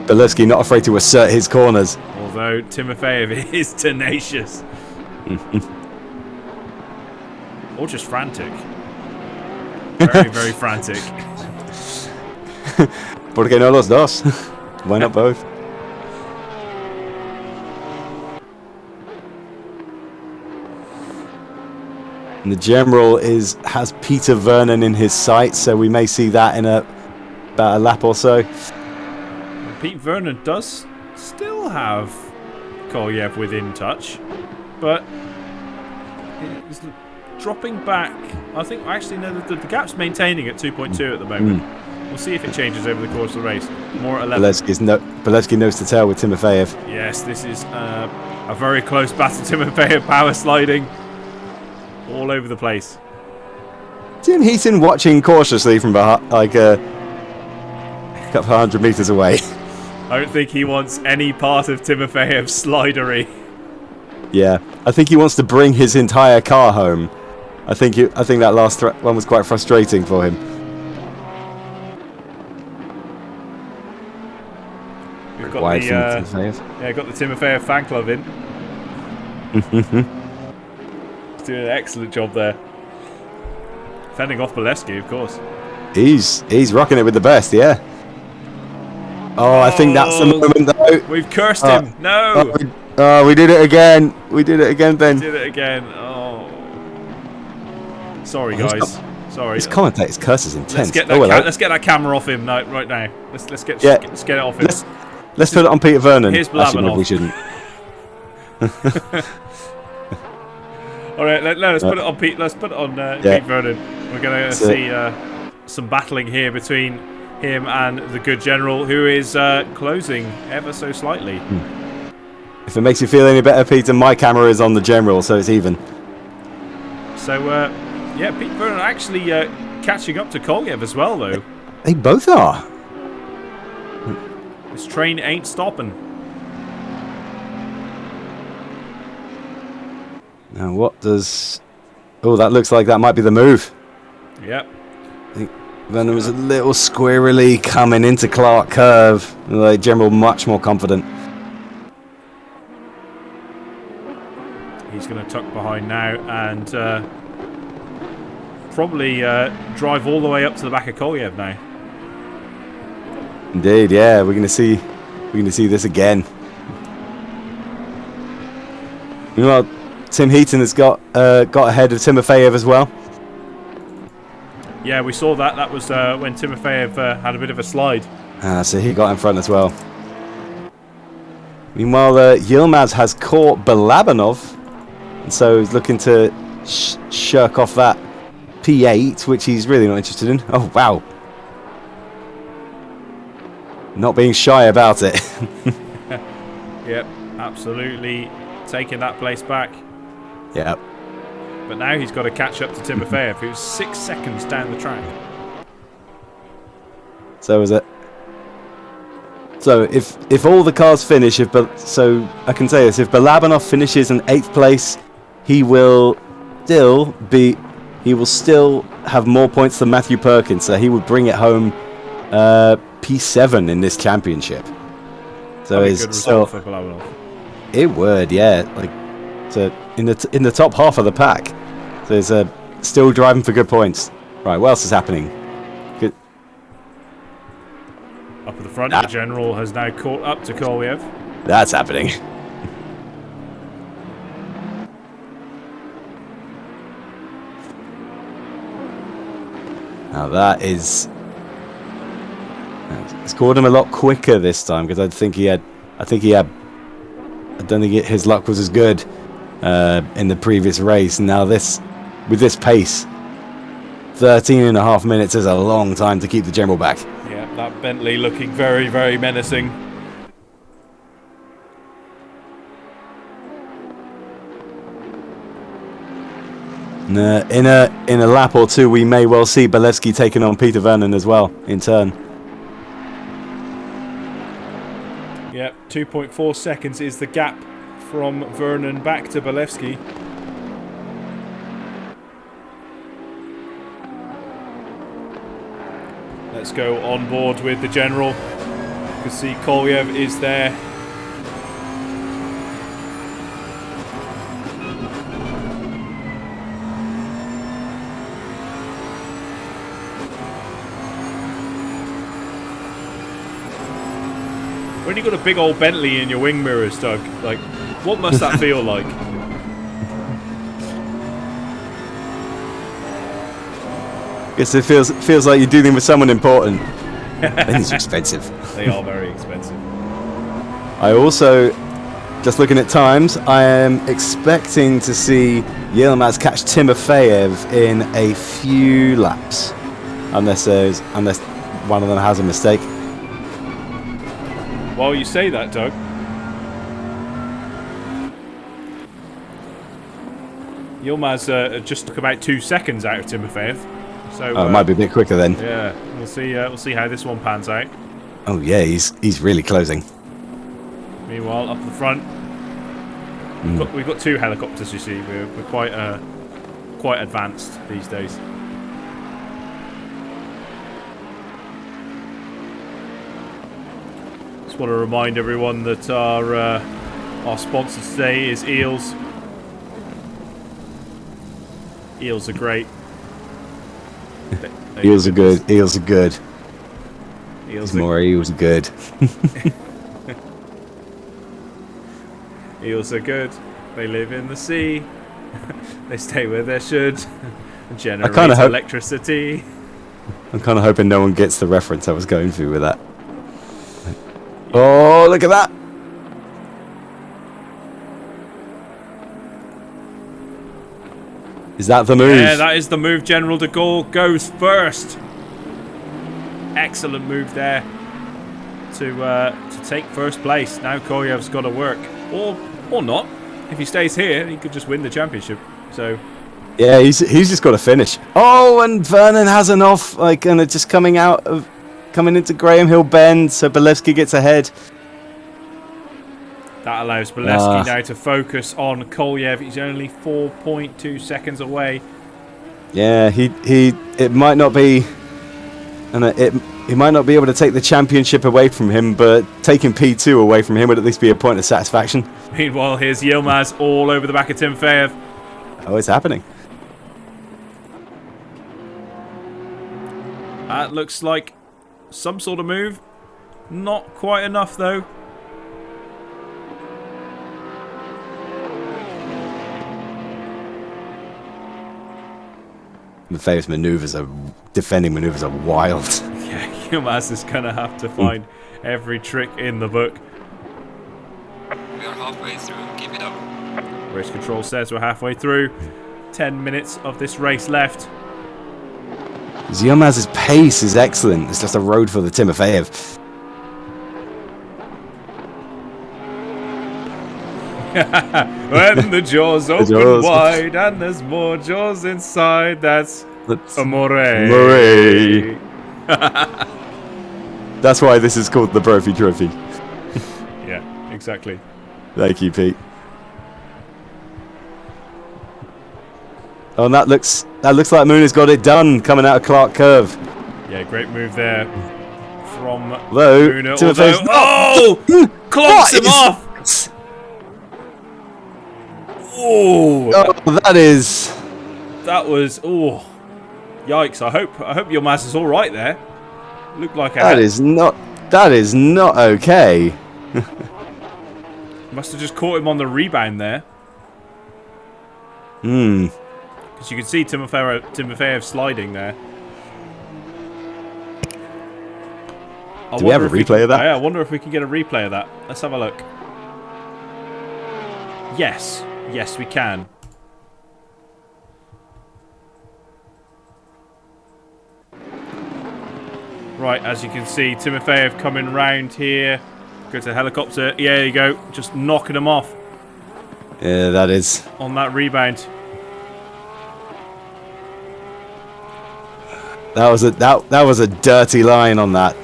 Baleski not afraid to assert his corners. Although Timofeyev is tenacious. Or just frantic. Very, very frantic. ¿Por qué no los dos? Why not both? And the general has Peter Vernon in his sights, so we may see that in about a lap or so. Pete Vernon does still have Kolyev within touch, but he's dropping back. I think actually no, the gap's maintaining at 2.2 at the moment. We'll see if it changes over the course of the race. More at 11. Baleski knows to tell with Timofeyev. Yes, this is a very close battle. Timofeyev power sliding all over the place. Tim Heaton watching cautiously from behind, like a couple of 100 meters away. I don't think he wants any part of Timofeyev's slidery. Yeah, I think he wants to bring his entire car home. I think that last one was quite frustrating for him. We've got got the Timofeyev fan club in. He's doing an excellent job there. Fending off Baleski, of course. He's rocking it with the best, yeah. Oh, I think that's the moment, though. We've cursed him. No. We did it again. We did it again, Ben. We did it again. Oh. Sorry, guys. Sorry. This commentator's curse is intense. Let's get that camera off him right now. Let's get it off him. Let's put it on Peter Vernon. Here's Balabanov. Actually, no, we shouldn't. All right, let's put it on Pete. Let's put it on Pete Vernon. We're going to see some battling here between him and the good general, who is closing ever so slightly. If it makes you feel any better, Peter, my camera is on the general, so it's even. So, Pete Vernon actually catching up to Kolyev as well, though. They both are. This train ain't stopping. Now, what does... Oh, that looks like that might be the move. Yep. I think Vernon was a little squirrely coming into Clark Curve. The general much more confident. He's going to tuck behind now and probably drive all the way up to the back of Kolyev now. Indeed, yeah, we're going to see this again. Meanwhile, Tim Heaton has got ahead of Timofeyev as well. Yeah, we saw that. That was when Timofeyev had a bit of a slide. So he got in front as well. Meanwhile, Yilmaz has caught Balabanov, and so he's looking to shirk off that P8, which he's really not interested in. Oh, wow. Not being shy about it. Yep, absolutely taking that place back. Yeah. But now he's got to catch up to Timofeyev, who's 6 seconds down the track. So is it. So if all the cars finish, so I can say this: if Balabanov finishes in 8th place, he will still have more points than Matthew Perkins. So he would bring it home P7 in this championship. So it's good result for Balabanov. It would, yeah, like so in the top half of the pack. So it's still driving for good points. Right, what else is happening? Good. Up at the front, the General has now caught up to Kolyev. That's happening. Now that is... It's caught him a lot quicker this time, because I don't think his luck was as good in the previous race. Now with this pace, 13.5 minutes is a long time to keep the General back. Yeah, that Bentley looking very, very menacing. In a lap or two, we may well see Baleski taking on Peter Vernon as well in turn. Yep, 2.4 seconds is the gap from Vernon back to Baleski. Let's go on board with the General. You can see Kolyev is there. When you've got a big old Bentley in your wing mirrors, Doug, like, what must that feel like? Guess it feels like you're dealing with someone important. Bentleys are expensive. They are very expensive. I also, just looking at times, I am expecting to see Yilmaz catch Timofeyev in a few laps, unless one of them has a mistake. Well, you say that, Doug. Yilmaz just took about 2 seconds out of Timofeyev. So it might be a bit quicker then. Yeah, we'll see how this one pans out. Oh yeah, he's really closing. Meanwhile, up the front, we've got 2 helicopters. You see, we're quite advanced these days. Just want to remind everyone that our sponsor today is Eels. Eels are great. Eels are good. Eels are good. Eels are good. Eels are good. They live in the sea. They stay where they should. Generate electricity. I'm kind of hoping no one gets the reference I was going through with that. Oh, look at that! Is that the move? Yeah, that is the move. General de Gaulle goes first. Excellent move there to take first place. Now Kolyev's got to work, or not. If he stays here, he could just win the championship. So yeah, he's just got to finish. Oh, and Vernon has an off, like, and it's just coming into Graham Hill Bend, so Baleski gets ahead. That allows Baleski now to focus on Kolyev. He's only 4.2 seconds away. Yeah, it might not be, and he might not be able to take the championship away from him, but taking P2 away from him would at least be a point of satisfaction. Meanwhile, here's Yilmaz all over the back of Timofeyev. Oh, it's happening. That looks like some sort of move. Not quite enough, though. Timofeyev's defending maneuvers are wild. Yeah, Yilmaz is going to have to find every trick in the book. We are halfway through. Keep it up. Race control says we're halfway through. 10 minutes of this race left. Yilmaz's pace is excellent. It's just a road for the Timofeyev. When the jaws open wide and there's more jaws inside, that's amore. That's why this is called the Brophy Trophy. Yeah, exactly. Thank you, Pete. Oh, and that looks like Mooney's got it done coming out of Clark Curve. Yeah, great move there from Although, Mooney. Clonks him off! Oh, that was yikes! I hope your mass is all right there. Looked like that is not okay. Must have just caught him on the rebound there. Because you can see Timofeyev sliding there. Do we have a replay of that? Yeah, I wonder if we can get a replay of that. Let's have a look. Yes, we can. Right, as you can see, Timofeyev coming round here. Go to the helicopter. Yeah, there you go. Just knocking him off. Yeah, that is. On that rebound. That was a dirty line on that.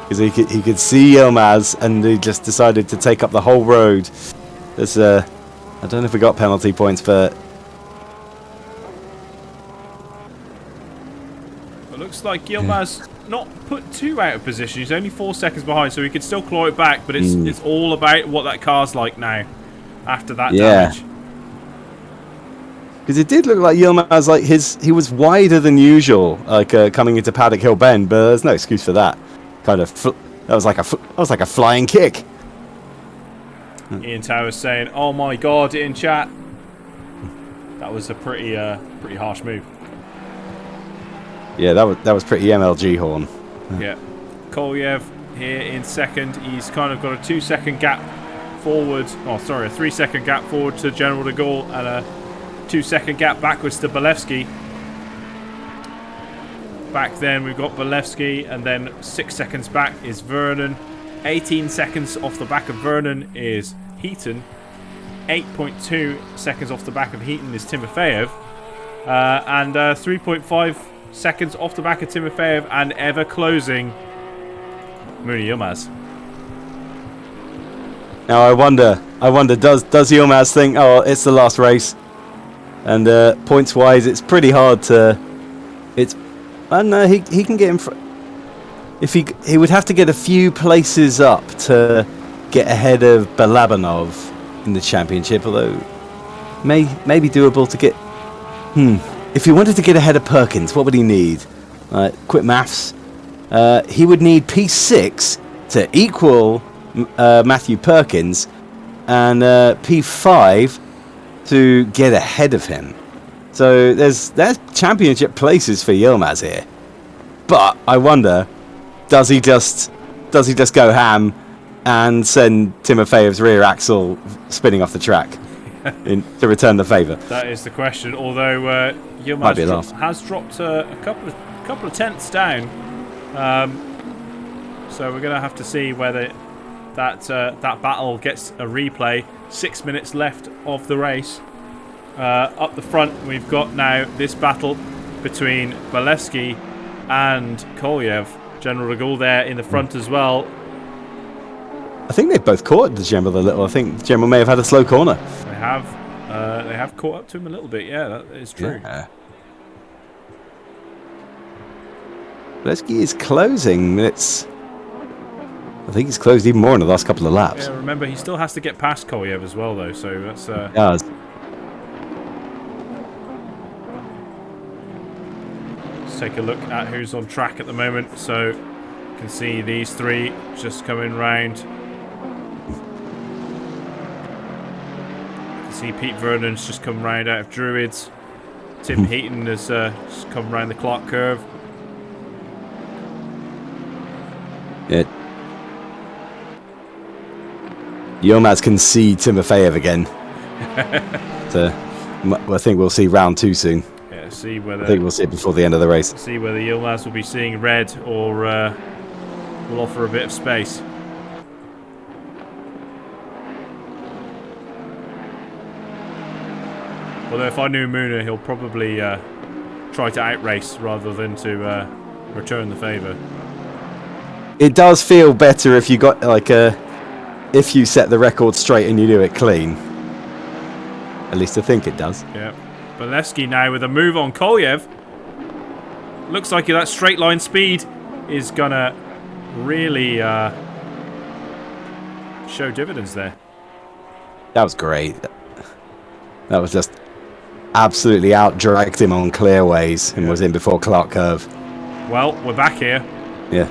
Because he could see Yilmaz and he just decided to take up the whole road. There's I don't know if we got penalty points, but it looks like Yilmaz not put too out of position. He's only 4 seconds behind, so he could still claw it back. But it's all about what that car's like now after that damage. Because it did look like Yilmaz, like he was wider than usual, like coming into Paddock Hill Bend. But there's no excuse for that. Kind of that was like a flying kick. Ian Towers saying, "Oh my God!" in chat. That was a pretty harsh move. Yeah, that was pretty MLG horn. Yeah, Kolyev here in second. He's kind of got a 2-second gap forward. Oh, sorry, a 3-second gap forward to General de Gaulle and a 2-second gap backwards to Baleski. Back then we've got Baleski, and then 6 seconds back is Vernon. 18 seconds off the back of Vernon is Heaton. 8.2 seconds off the back of Heaton is Timofeyev. And 3.5 seconds off the back of Timofeyev and ever closing Mooney Yilmaz. Now I wonder, does Yilmaz think, oh, it's the last race? And points wise, it's pretty hard to. I don't know. He can get in front. If he would have to get a few places up to get ahead of Balabanov in the championship, although maybe doable to get. If he wanted to get ahead of Perkins, what would he need? Quick maths. He would need P6 to equal Matthew Perkins, and P5 to get ahead of him. So there's championship places for Yilmaz here. But I wonder, does he just go ham and send Timofeyev's rear axle spinning off the track to return the favour? That is the question. Although Yilmaz has dropped a couple of tenths down, so we're going to have to see whether that battle gets a replay. 6 minutes left of the race. Up the front, we've got now this battle between Baleski and Kolyev. General de Gaulle there in the front as well. I think they've both caught the General a little. I think General may have had a slow corner. They have caught up to him a little bit. Yeah, that is true. Yeah. Baleski is closing. I think he's closed even more in the last couple of laps. Yeah, remember, he still has to get past Kolyev as well, though. So that's. Take a look at who's on track at the moment. So you can see these three just coming round. You can see Pete Vernon's just come round out of Druids. Tim Heaton has just come round the Clark Curve. Yeah. Yilmaz can see Timofeyev again. So I think we'll see round 2 soon. Yeah, Let's see whether... I think we'll see it before the end of the race. See whether Yilmaz will be seeing red or will offer a bit of space. Although if I knew Muna, he'll probably try to outrace rather than to return the favour. It does feel better if you got like if you set the record straight and you do it clean. At least I think it does. Yeah. Baleski now with a move on Kolyev. Looks like that straight line speed is gonna really show dividends there. That was great. That was just absolutely out-dragged him on clearways and was in before Clark Curve. Well, we're back here. Yeah.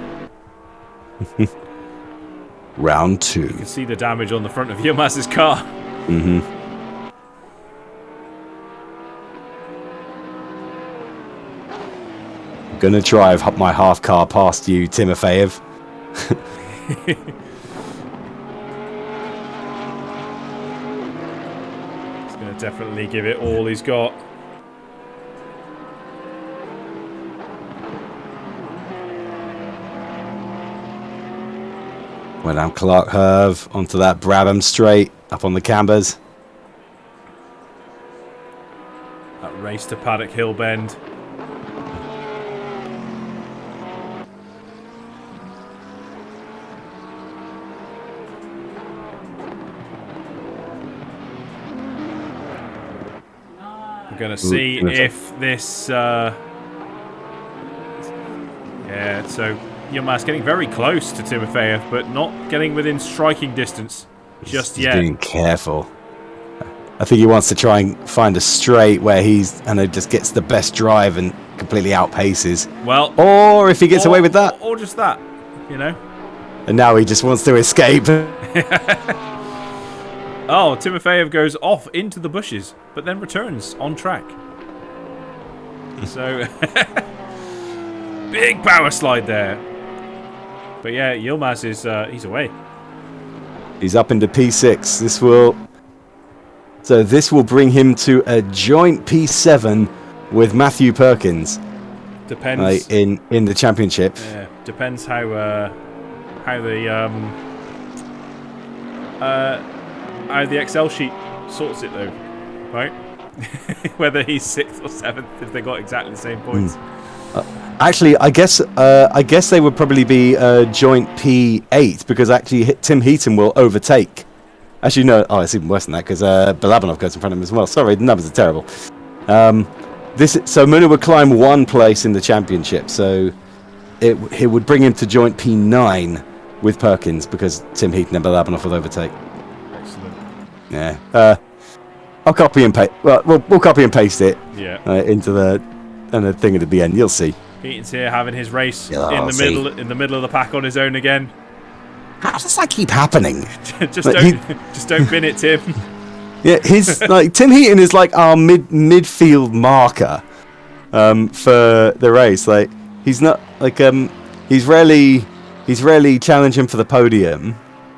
Round 2. You can see the damage on the front of Yilmaz's car. Mm-hmm. I'm gonna drive my half car past you, Timofeyev. He's gonna definitely give it all he's got. Went down Clark Curve onto that Brabham straight up on the cambers. That race to Paddock Hill Bend. We're going to see if this... yeah, so Yilmaz getting very close to Timofeyev, but not getting within striking distance just yet. He's being careful. I think he wants to try and find a straight where he's just gets the best drive and completely outpaces. Well, or if he gets away with that, or just that, you know. And now he just wants to escape. Oh, Timofeyev goes off into the bushes, but then returns on track. So, big power slide there. But yeah, Yilmaz is he's away. He's up into P6. This will bring him to a joint P7 with Matthew Perkins. Depends in the championship. Yeah, depends how the Excel sheet sorts it though, right? Whether he's 6th or 7th if they got exactly the same points. Actually, I guess they would probably be joint P8 because actually Tim Heaton will overtake. Actually, no. Oh, it's even worse than that because Balabanov goes in front of him as well. Sorry, the numbers are terrible. So Muna would climb 1 place in the championship, so it would bring him to joint P9 with Perkins because Tim Heaton and Balabanov will overtake. Excellent. Yeah. I'll copy and paste. Well, we'll copy and paste it. Yeah. Into the thing at the end. You'll see. Heaton's here having his race in the middle of the pack on his own again. How does that keep happening? just don't bin it, Tim. Yeah, his Tim Heaton is like our midfield marker for the race. Like he's not like he's rarely challenging for the podium.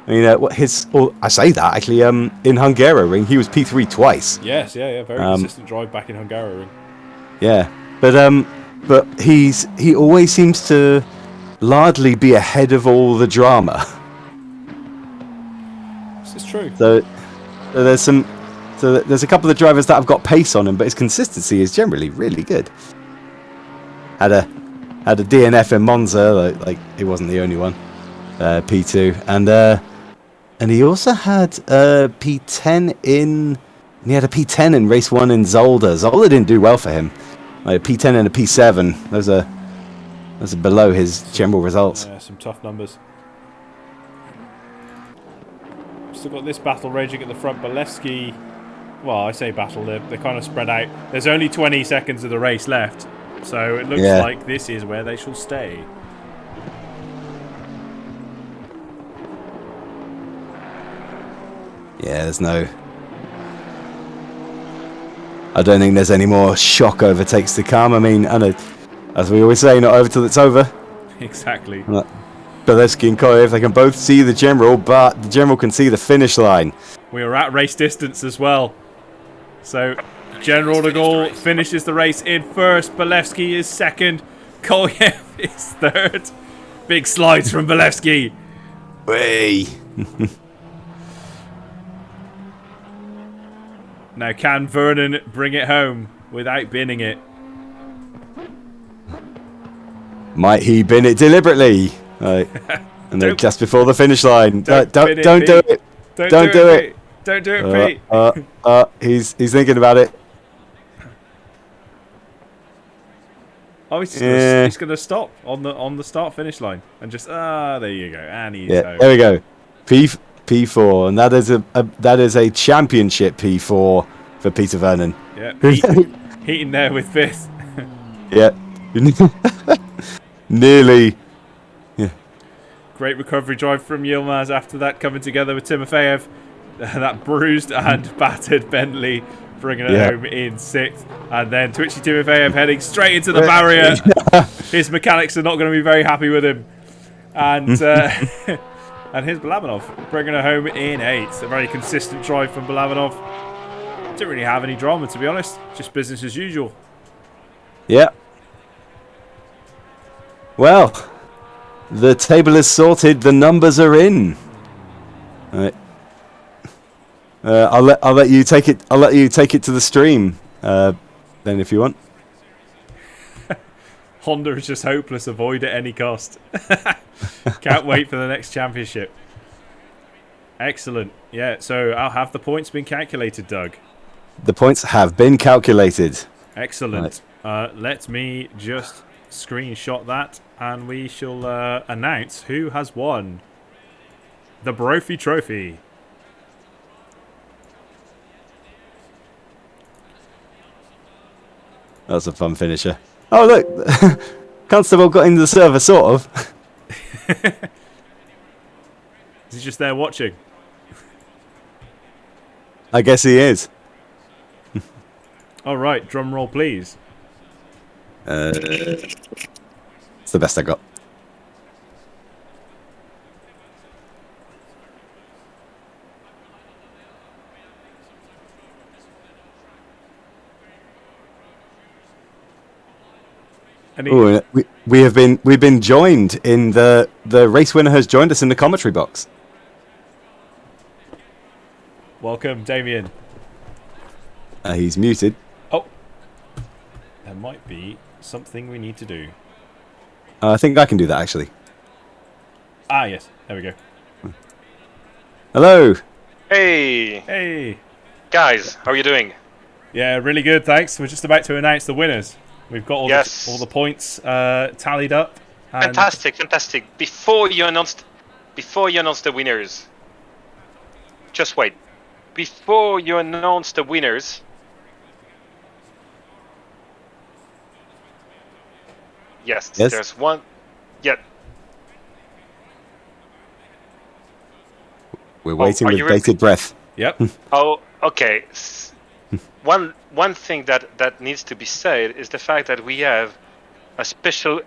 I mean, I say that actually in Hungaroring he was P3 twice. Yes, yeah, very consistent drive back in Hungaroring. Yeah, but he always seems to largely be ahead of all the drama. This is true. So there's a couple of drivers that have got pace on him, but his consistency is generally really good. Had a DNF in Monza, like he wasn't the only one. P2, and he also had P10 in. He had a P10 in race 1 in Zolder. Zolder didn't do well for him. Like a P10 and a P7. Those are below his general results. Yeah, some tough numbers. Still got this battle raging at the front. Baleski, well, I say battle, they're kind of spread out. There's only 20 seconds of the race left, so it looks like this is where they shall stay. Yeah, I don't think there's any more shock overtakes to come. I mean, as we always say, not over till it's over. Exactly. Baleski and Kolyev, they can both see the general, but the general can see the finish line. We are at race distance as well. So General de Gaulle finishes the race in first. Baleski is second. Kolyev is third. Big slides from Baleski. Way. Now, can Vernon bring it home without binning it? Might he bin it deliberately? Right. And they're just before the finish line. Don't do it. Don't do it. Don't do it, Pete. He's thinking about it. Oh, he's gonna stop on the start finish line and just there you go, and he's home. There we go. P4, and that is a championship P4 for Peter Vernon. Yeah, Heaton there with fifth. Yeah, nearly. Yeah. Great recovery drive from Yilmaz after that, coming together with Timofeyev. That bruised and battered Bentley, bringing it home in sixth. And then Twitchy Timofeyev heading straight into the barrier. His mechanics are not going to be very happy with him. And and here's Balabanov bringing it home in eighth. A very consistent drive from Balabanov. Didn't really have any drama, to be honest. Just business as usual. Yeah. Well, the table is sorted. The numbers are in. All right. I'll let you take it. I'll let you take it to the stream, then, if you want. Honda is just hopeless. Avoid at any cost. Can't wait for the next championship. Excellent. Yeah. So, have the points been calculated, Doug? The points have been calculated. Excellent. Right. Let me just screenshot that, and we shall announce who has won the Brophy Trophy. That's a fun finisher. Oh, look. Constable got into the server, sort of. Is he just there watching? I guess he is. All right, drum roll, please. It's the best I got. Ooh, we've been joined in the race winner has joined us in the commentary box. Welcome, Damien. He's muted. Oh, there might be something we need to do. I think I can do that actually. Ah, yes. There we go. Hello. Hey. Hey. Guys, how are you doing? Yeah, really good. Thanks. We're just about to announce the winners. We've got all the points tallied up. And Fantastic. Before you announce the winners, just wait. Before you announce the winners, yes, there's one. Yeah. We're waiting with bated breath. Yep. Oh, okay. One thing that needs to be said is the fact that we have a special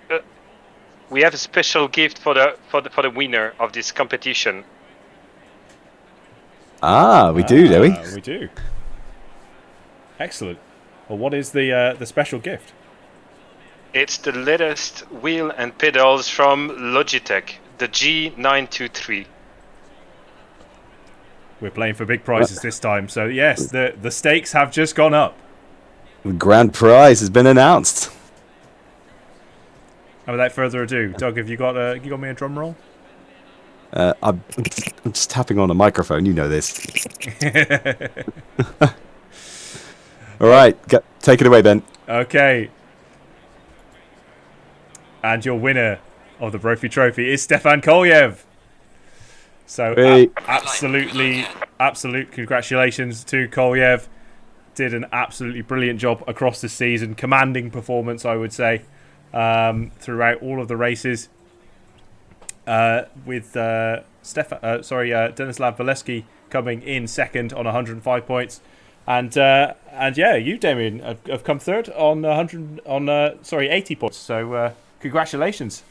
gift for the winner of this competition. We do we? We do. Excellent. Well, what is the special gift? It's the latest wheel and pedals from Logitech, the G923. We're playing for big prizes this time, so yes, the stakes have just gone up. The grand prize has been announced. And without further ado, Doug, have you got me a drum roll? I'm just tapping on a microphone. You know this. All right, take it away, Ben. Okay. And your winner of the Brophy Trophy is Stefan Collier. So absolute congratulations to Kolyev. Did an absolutely brilliant job across the season. Commanding performance, I would say, throughout all of the races. With Denislav Baleski coming in second on 105 points. And yeah, you, Damien, have come third on 80 points. So congratulations.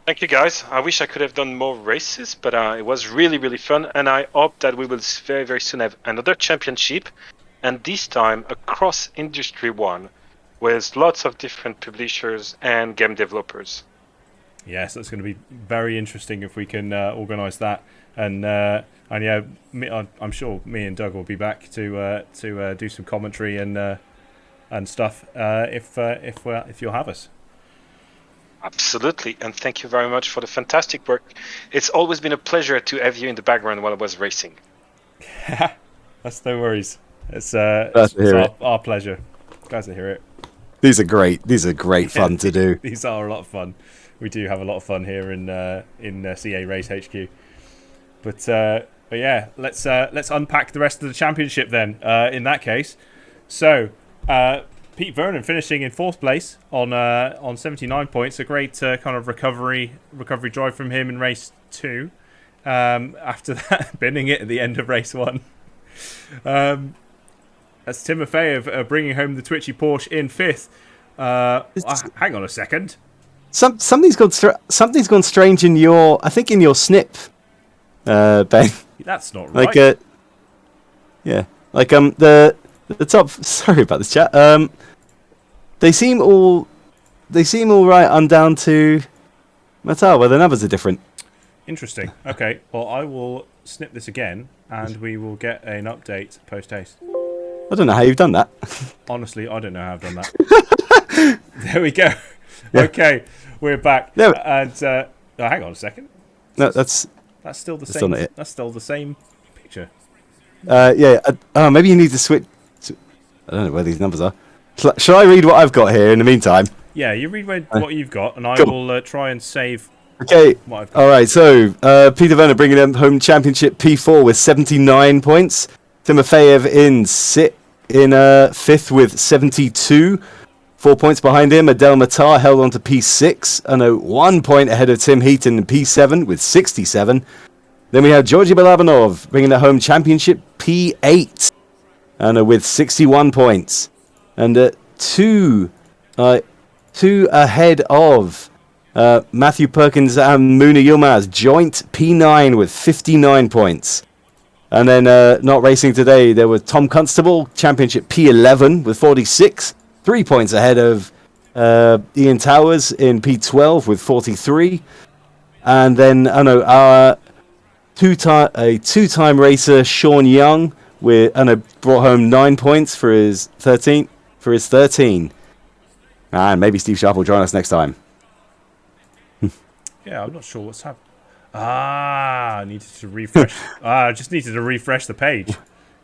Thank you, guys. I wish I could have done more races, but it was really, really fun. And I hope that we will very, very soon have another championship. and this time a cross-industry one with lots of different publishers and game developers. Yes, that's going to be very interesting if we can organise that, and yeah, I'm sure me and Doug will be back to do some commentary and stuff if you'll have us. Absolutely, and thank you very much for the fantastic work. It's always been a pleasure to have you in the background while I was racing. That's no worries. It's our pleasure. Glad to hear it. These are great fun to do. These are a lot of fun. We do have a lot of fun here in CA Race HQ. But yeah, let's unpack the rest of the championship then. In that case, so Pete Vernon finishing in 4th place on 79 points. A great kind of recovery drive from him in race 2. After that, binning it at the end of race 1. That's Timofeyev bringing home the twitchy Porsche in 5th. Hang on a second. Something's gone strange in your snip, Ben. That's not right. The top. Sorry about this, chat. They seem all right on down to Matar, where the numbers are different. Interesting. Okay. Well, I will snip this again, and we will get an update post haste. I don't know how you've done that. Honestly, I don't know how I've done that. There we go. Yeah. Okay, we're back. No. And hang on a second. No, that's still the same. That's still the same picture. Yeah. Maybe you need to switch. I don't know where these numbers are. Shall I read what I've got here in the meantime? Yeah, you read what you've got, and I will try and save. Okay. What I've got. All right. So Peter Werner bringing them home championship P4 with 79 points. Timofeyev in 5th with 72. 4 points behind him. Adel Matar held on to P6. 1 point ahead of Tim Heaton in P7 with 67. Then we have Georgy Balabanov bringing the home championship P8 with 61 points. And two ahead of Matthew Perkins and Muna Yilmaz, joint P9 with 59 points. And then not racing today, there was Tom Constable, championship P11 with 46. 3 points ahead of Ian Towers in P12 with 43. And then, our two-time racer, Sean Young, brought home 9 points for his 13. And maybe Steve Sharp will join us next time. Yeah, I'm not sure what's happened. I needed to refresh. I just needed to refresh the page.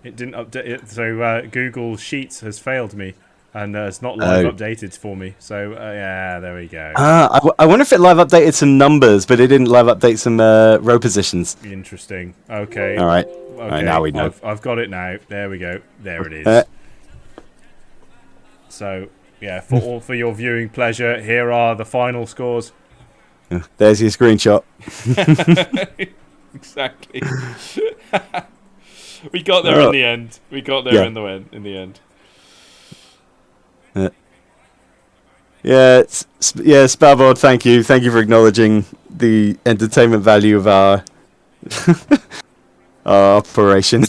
It didn't update it, so Google Sheets has failed me and it's not live updated for me. So yeah, there we go. I wonder if it live updated some numbers, but it didn't live update some row positions. Interesting. Okay. All right. Okay. All right, now we know. I've got it now. There we go. There it is. So yeah, for your viewing pleasure, here are the final scores. There's your screenshot. Exactly. We got there in the end. We got there in the end. Spalvord, thank you for acknowledging the entertainment value of our operation.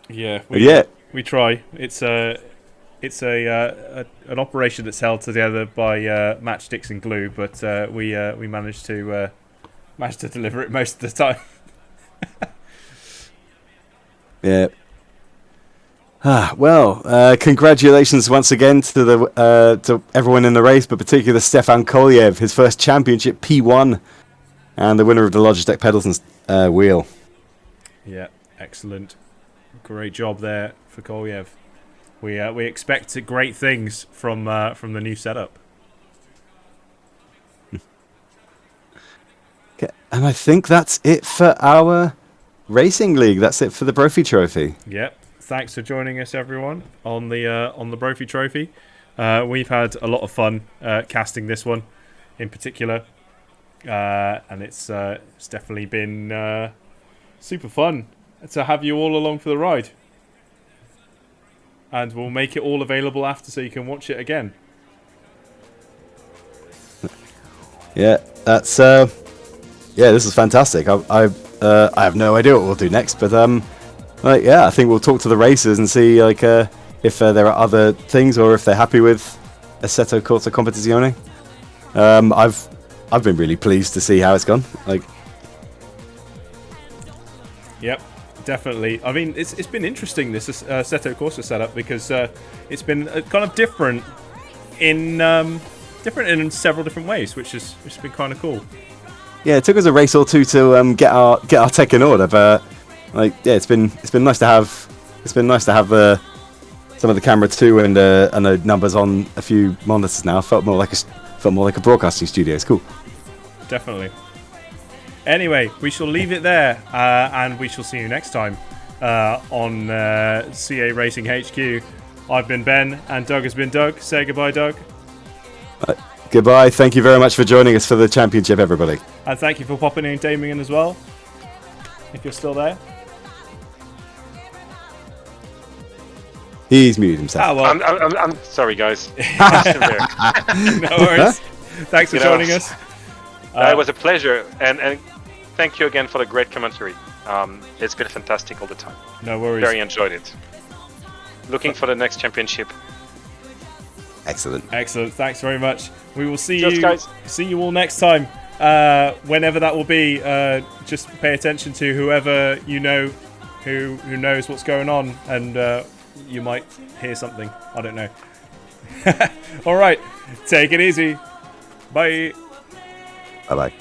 Yeah, we try. It's an operation that's held together by matchsticks and glue, but we managed to deliver it most of the time. Yeah. Congratulations once again to everyone in the race, but particularly Stefan Kolyev, his first championship P1, and the winner of the Logitech pedals and wheel. Yeah, excellent, great job there for Kolyev. We expect great things from the new setup. Okay, and I think that's it for our racing league. That's it for the Brophy Trophy. Yep. Thanks for joining us, everyone, on the Brophy Trophy. We've had a lot of fun casting this one, in particular, and it's definitely been super fun to have you all along for the ride. And we'll make it all available after, so you can watch it again. Yeah, that's this is fantastic. I have no idea what we'll do next, but Yeah, I think we'll talk to the racers and see if there are other things or if they're happy with Assetto Corsa Competizione. I've been really pleased to see how it's gone. Yep, definitely. I mean, it's been interesting, this Assetto Corsa setup, because it's been kind of different in several different ways, which has been kind of cool. Yeah, it took us a race or two to get our tech in order, but it's been nice to have some of the camera too and the numbers on a few monitors now. Felt more like a broadcasting studio. It's cool. Definitely. Anyway, we shall leave it there, and we shall see you next time on CA Racing HQ. I've been Ben, and Doug has been Doug. Say goodbye, Doug. Goodbye. Thank you very much for joining us for the championship, everybody. And thank you for popping in, Damien, as well, if you're still there. He's muted himself. Ah, well. I'm sorry, guys. No worries. Thanks for joining us. It was a pleasure, and thank you again for the great commentary. It's been fantastic all the time. No worries. Very enjoyed it. Looking for the next championship. Excellent. Thanks very much. We will see you all next time. Whenever that will be, just pay attention to whoever you know who knows what's going on, and you might hear something. I don't know. All right, take it easy. Bye. Bye-bye.